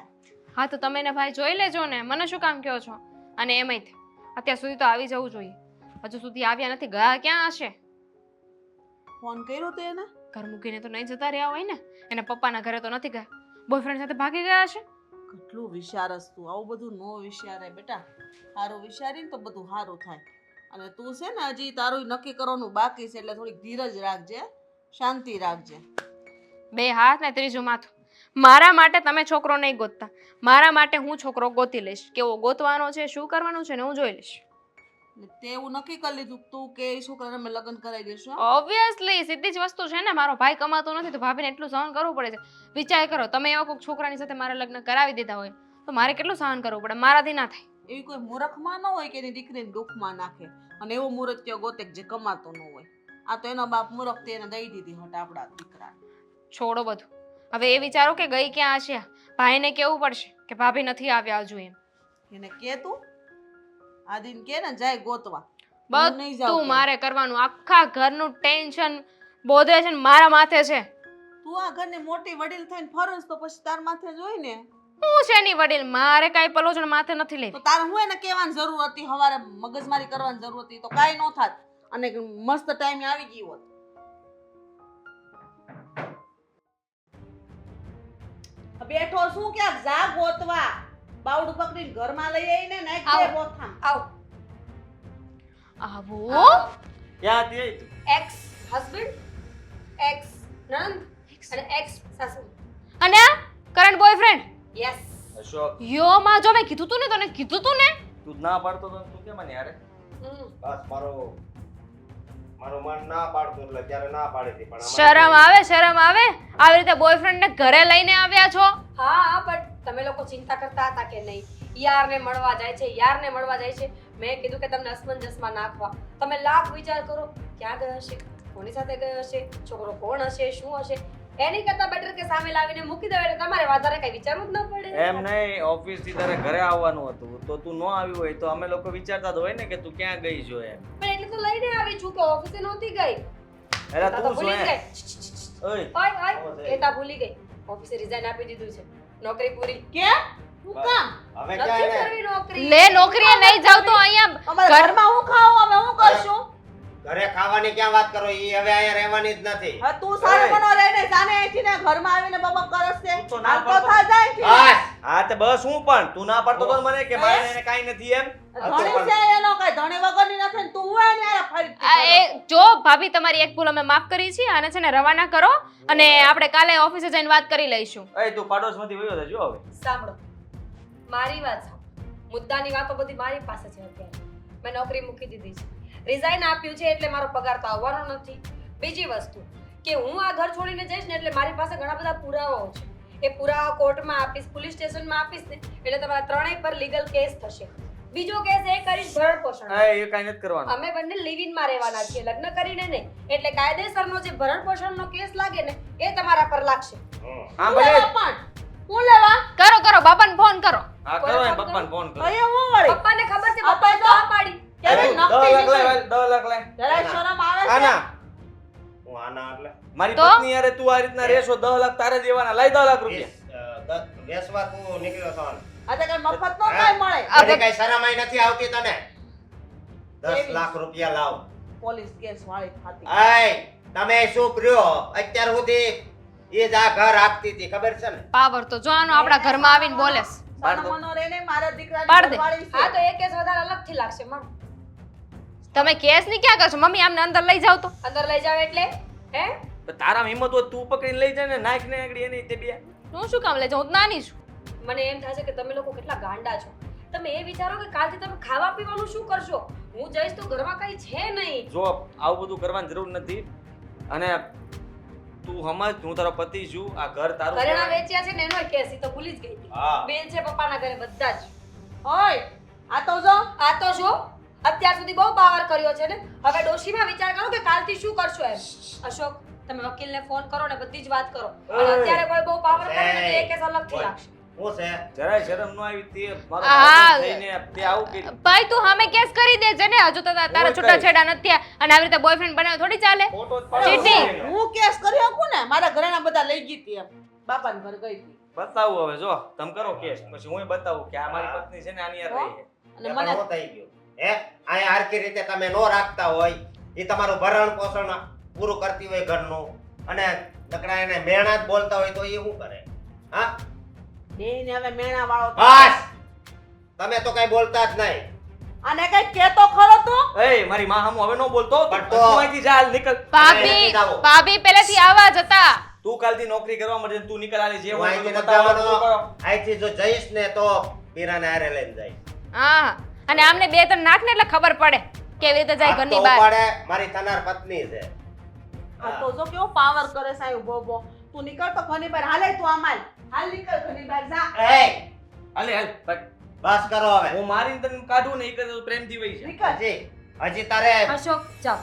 હા, તો તમે ને ભાઈ જોઈ લેજો ને, મને શું કામ કહો છો? અને એમાંય તે અત્યાર સુધી તો આવી જવું જોઈએ, હજુ સુધી આવ્યા નથી, ગયા ક્યાં હશે? ફોન કર્યો તો એને ઘર મૂકીને તો નહીં જતા રહ્યા હોય ને, એના પપ્પાના ઘરે તો નથી ગયા, બોયફ્રેન્ડ સાથે ભાગી ગયા હશે. કેટલું વિચારસ તું આવું બધું નો વિચારે બેટા સારું વિચારીને તો બધું સારું થાય અને તું છે ને હજી તારું નક્કી કરવાનું બાકી છે એટલે થોડીક ધીરજ રાખજે શાંતિ રાખજે બે હાથ ને ત્રીજું માથું. મારા માટે તમે છોકરો નહીં ગોતતા, મારા માટે હું છોકરો ગોતી લઈશ. કેવો ગોતવાનો છે, શું કરવાનું છે ને હું જોઈ લઈશ. એટલે તે એવું નક્કી કરી લીધું કે તું કે એ છોકરાને અમે લગ્ન કરાવી દઈશું ઓબ્વિયસલી સીધી જ વસ્તુ છે ને, મારો ભાઈ કમાતો નથી તો ભાભીને એટલું સહન કરવું પડે છે. વિચાર કરો, તમે એવા કોઈક છોકરાની સાથે મારા લગ્ન કરાવી દીધા હોય તો મારે કેટલું સહન કરવું પડે? મારાથી ના થાય. એવી કોઈ મૂર્ખમાં ન હોય કે એની દીકરીને દુઃખમાં નાખે અને એવો મૂર્ખ ગોતે કે જે કમાતો ન હોય. આ તો એનો બાપ મૂર્ખ તે એને દઈ દીધી હટ આપણા દીકરા. છોડો બધું, હવે એ વિચારો કે ગઈ ક્યાં હશે. ભાઈને કેવું પડશે કે ભાભી નથી આવ્યા હજુ એમ. એને કે તું આદિન કે ને જાય ગોતવા હું નહીં જાઉં બધું કે. મારે કરવાનું, આખા ઘરનું ટેન્શન બોધે છે ને મારા માથે છે. તું આ ઘરની મોટી વડીલ થઈને ફરસ તો પછી તાર માથે જ હોય ને હું છે ની વડીલ, મારે કાંઈ પલોજણ માથે નથી તો લેવી. તારે હું એને કહેવાની જરૂર હતી હવારે મગજમારી કરવાની જરૂર હતી તો કાંઈ ન થાત અને મસ્ત ટાઈમે આવી ગઈ હોત. બેઠો શું ક્યાંક જા ગોતવા બાવડું પકડીને ઘરમાં લઈ આવીને નાખ દે બોથામ. આવ આવો ક્યાં હતી એ તું? એક્સ હસબન્ડ એક્સ નણંદ અને એક્સ સાસુ અને કરંટ બોયફ્રેન્ડ. યસ અશોક, યો માં જો મેં કીધું તું ને, તને કીધું તું ને. તું જ ના પાડતો તો તું કેમ આની હારે? બસ મારો મન ના પાડતું એટલે ત્યારે ના પાડી હતી પણ શરમ આવે, શરમ આવે? આવી રીતે બોયફ્રેન્ડ ને ઘરે લઈને આવ્યા છો? હા બટ તમે લોકો ચિંતા કરતા હતા કે નહીં યારને મળવા જાય છે, યારને મળવા જાય છે. મેં કીધું કે તમને અસમંજસમાં નાખવા. તમે લાખ વિચાર કરો ક્યાં ગયો હશે, કોની સાથે ગયો હશે, છોકરો કોણ હશે, શું હશે. એની કરતા બેટર કે સામે લાવીને મૂકી દો એટલે તમારે વધારે કઈ વિચારવું જ ન પડે. એમ નહીં, ઓફિસ થી તારે ઘરે આવવાનું હતું તો તું ન આવી હોય તો અમે લોકો વિચારતા તો હોય ને કે તું ક્યાં ગઈ છો એમ. પણ એટલે તો લઈને આવી છું કે ઓફિસે નહોતી ગઈ. અરે તો તું શું ભૂલી હે? ગઈ. ઓય, ઓય ઓય કેતા ભૂલી ગઈ. ઓફિસે રિઝાઇન આપી દીધું છે, નોકરી પૂરી. કે હું કામ હવે નથી ક્યાં એને કરવી નોકરી લે નોકરીએ નહીં જાવ તો અહીંયા અમારા ઘરમાં હું ખાવું અમે હું કરશું ઘરે ખાવાની ક્યાં વાત કરો ઈ હવે અહીંયા રહેવાની જ નથી. હવે તું સારો બનો રહીને જાને અહીંથી ને ઘરમાં આવીને બબક કરસ છે તું તો ના હાલ તો થા જાય છે બસ હા તે બસ હું પણ તું ના પાડતો તો મને કે મારે એને કાંઈ નથી એમ ધણી છે એનો કઈ ધણી વગરની નથી ને તું હોય ને ફરી આ એ જો ભાભી તમારી એક ભૂલ અમે માફ કરી છે આને છે ને રવાના કરો અને આપણે કાલે ઓફિસે જઈને વાત કરી લઈશું. એ તું પાડોશમાંથી વયો જજો હવે સાંભળો મારી વાત સાંભળો મુદ્દાની વાતો બધી મારી પાસે છે અત્યારે મેં નોકરી મૂકી દીધી છે રિઝાઇન આપ્યું છે એટલે મારો પગાર તો આવવાનો નથી બીજી વસ્તુ કે હું આ ઘર છોડીને જઈશ ને એટલે મારી પાસે ઘણા બધા પુરાવાઓ છે એ પુરાવા કોર્ટમાં આપીશ પોલીસ સ્ટેશનમાં આપીશ ને એટલે તમારા ત્રણેય પર લીગલ કેસ થશે બીજો કેસ એ કરીશ ભરણ પોષણ એ કાંઈ નથી કરવાનું અમે બંને લિવ ઇન માં રહેવાના છીએ લગ્ન કરીને નહીં એટલે કાયદેસરનો જે ભરણ પોષણનો કેસ લાગે ને એ તમારા પર લાગશે હા ભલે પણ હું લેવા કરો કરો બાપાને ફોન કરો. હા કરો એમ પપ્પાને ફોન કરો અહીંયા હું વળી પપ્પાને ખબર છે આ પપ્પાએ તો- ના પાડી કેવી દસ નકટી લાખ નીકળી. લાય 10 લાખ લાય જરાય શરમ આવે છે આના હું આના એટલે મારી તો? પત્ની યારે તું આ રીતના રહેશો 10 લાખ તારે દેવાના લાય 10 લાખ રૂપિયા બેસવા તું નીકળ્યો છો ને. આ તો કઈ મફત નો કઈ મળે ઘરે કઈ શરમ આઈ નથી આવતી તને 10 લાખ રૂપિયા લાવ. પોલીસ કેસ વાળી ખાતી આય તમે શું કર્યો અત્યાર સુધી એ જ આ ઘર આપતી હતી ખબર છે ને પાવર તો જો આનો આપણા ઘરમાં આવીને બોલે છે. સનમનો રેને મારા દીકરાની પાડ દે. ઘરવાળી છે. હા તો એ કેસ વધારે અલગથી લાગશે માં તમે કેસ ની ક્યાં કરશો મમ્મી આમને અંદર લઈ જાવ તો. અંદર લઈ જાવ એટલે હે તો તારામાં હિંમત હોય તું પકડીને લઈ જાય ને નાખ ને આગળ એની તે બે હું શું કામ લઈ જાઉં હું તો નાની છું. મને એમ થાય છે કે તમે લોકો કેટલા ગાંડા છો તમે એ વિચારો કે કાલથી તમે ખાવા પીવાનું શું કરશો હું જઈશ તો ઘરમાં કઈ છે નહીં જો આવું બધું કરવાની જરૂર નથી અને તું સમજ હું તારો પતિ છું આ ઘર તારું ઘરેણા કહેવાય. વેચ્યા છે ને એનો કેસ ઈ તો ભૂલી જ ગઈ હતી હા બેન છે પપ્પાના ઘરે બધા જ ઓય આ તો જો આ તો જો અત્યાર સુધી બહુ પાવર કર્યો છે ને હવે ડોશીમાં વિચાર કરો કે કાલથી શું કરશો એમ અશોક તમે વકીલને ફોન કરો ને બધી જ વાત કરો અને ઓય. અત્યારે કોઈ બહુ પાવર કરે ને તો એ કેસ અલગથી ઓય. લાગશે શું છે જરાય શરમ ન આવી તે મારો હા. ભાઈબંધ થઈને તે આવું કર્યું ભાઈ તું સામે કેસ કરી દે છે ને હજુ તો તારા હું છૂટાછેડા નથી થયા અને આવી રીતે બોયફ્રેન્ડ બનાવે થોડી ચાલે. ફોટો જ પાડો ચીટિંગ. એનો. હું કેસ કરી શકું ને મારા ઘરેના બધા લઈ ગઈ હતી એમ બાપાને ઘર ગઈ હતી બતાવું હવે જો તમે કરો કેસ પછી હું બતાવું કે આ મારી પત્ની છે ને આની યાર રહી છે અને એ મને પણ હું થઈ ગયું હે અહીંયા આરકી રીતે તમે નો રાખતા હોય એ તમારું ભરણ પોષણ પૂરું કરતી હોય ઘરનું અને નકરા એને મેણા જ બોલતા હોય તો એ શું કરે હા બેન હવે મેણા વાળો બસ તમે તો કઈ બોલતા જ નહીં આને કઈ કેતો ખરો તું એ મારી માં હામું હવે નો બોલતો તું પણ તો- અહીંથી જા હાલ નીકળ ભાભી જાઓ. ભાભી પહેલેથી આવા જ હતા. તું કાલથી નોકરી કરવા માટે તું નીકળ આલી જે હું હોય અહીંથી બધું નથી બતાવવાનું જવાનો. કરો. અહીંથી જો જઈશ ને તો પીરાને હારે લઈને જઈશ હા અને આમને બે ત્રણ નાખ ને એટલે ખબર પડે કેવી રીતે જાય હાથ ઘરની તો બહાર. ઉપાડે, મારી થનાર પત્ની છે આ તો જો કેવો પાવર કરે છે આ ઉભો ઉભો તું નીકળ તો ઘરની બહાર હાલે તું આમાલ હાલ નીકળ ઘરની બહાર જા એય, હાલે હાલ ભાઈ. બસ કરો હવે હું મારીને તને કાઢું ને એ કરે તો પ્રેમથી વહી જાય નીકળ હજી તારે અશોક જાઓ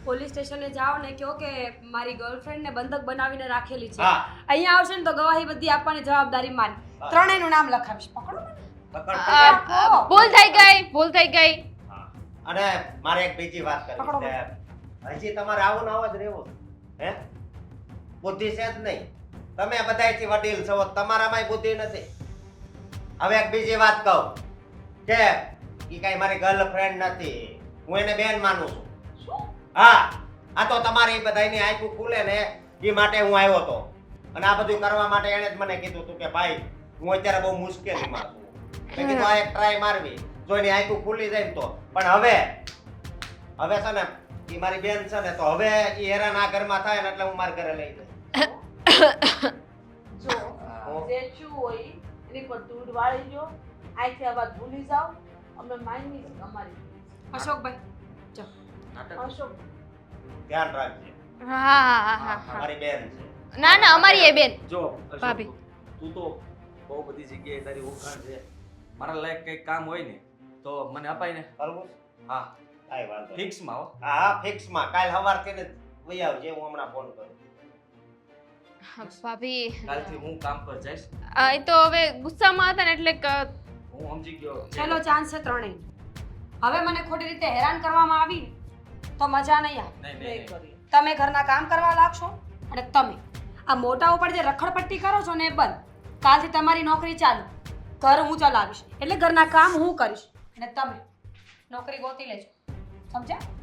પોલીસ સ્ટેશને જાઓ ને કહો કે મારી ગર્લફ્રેન્ડ ને બંધક બનાવીને રાખેલી છે હા અહીંયા આવશે ને તો ગવાહી બધી આપવાની જવાબદારી મારી હા. ત્રણેયનું નામ લખાવીશ પકડો મને. પકડ ભૂલ થઈ ગઈ ભૂલ થઈ ગઈ. હા. અને મારે એક બીજી વાત પકડો. કરવી છે હજી તમારે આવું ને આવું જ રહેવું હે બુદ્ધિ છે જ નહીં તમે બધાયથી વડીલ છો તમારામાંય બુદ્ધિ નથી હવે એક બીજી વાત કહું કે ઈ કઈ મારી ગર્લફ્રેન્ડ નથી હું એને બેન માનું છું હા આ તો તમારી બધાયની આંખો ખુલે ને એ માટે હું આવ્યો હતો અને આ બધું કરવા માટે એણે જ મને કીધું હતું કે ભાઈ હું અત્યારે બહુ મુશ્કેલીમાં છું મેં કીધું આ એક ટ્રાય મારવી જો એની આંખો ખુલી જાય ને તો પણ હવે છે ને એ મારી બેન છે ને તો હવે એ હેરાન આ ઘરમાં થાય ને એટલે હું મારા ઘરે લઈ જઈશ જો જે છું હોય એની પર ધૂળ વાળી જો આથી આ વાત ભૂલી જાઓ અમે માની છે અમારી અશોકભાઈ જાઓ નાટક. અશોક ધ્યાન રાખજે હા હા હા હા મારી બેન છે ના ના અમારી એ બેન જો અશોક, ભાભી. તું તો બહુ બધી જગ્યાએ તારી ઓળખાણ છે મારા લાયક કંઈક કામ હોય ને તો મને અપાય ને કરવું હા કાંઈ વાંધો નહીં. ફિક્સમાં હો હા ફિક્સમાં કાલ સવારથી ને વહી આવજે હું હમણાં ફોન કરું ભાભી કાલથી હું કામ પર જઈશ એ તો હવે ગુસ્સામાં હતા ને એટલે હું સમજી ગયો છેલ્લો ચાન્સ છે ત્રણેય હવે મને ખોટી રીતે હેરાન કરવામાં આવી ને તો મજા નહીં આવે નહીં નહીં નહીં કરી તમે ઘરના કામ કરવા લાગશો અને તમે આ મોટા ઉપર જે રખડપટ્ટી કરો છો ને એ બંધ કાલથી તમારી નોકરી ચાલુ ઘર હું ચલાવીશ એટલે ઘરના કામ હું કરીશ અને તમે નોકરી ગોતી લેજો સમજ્યા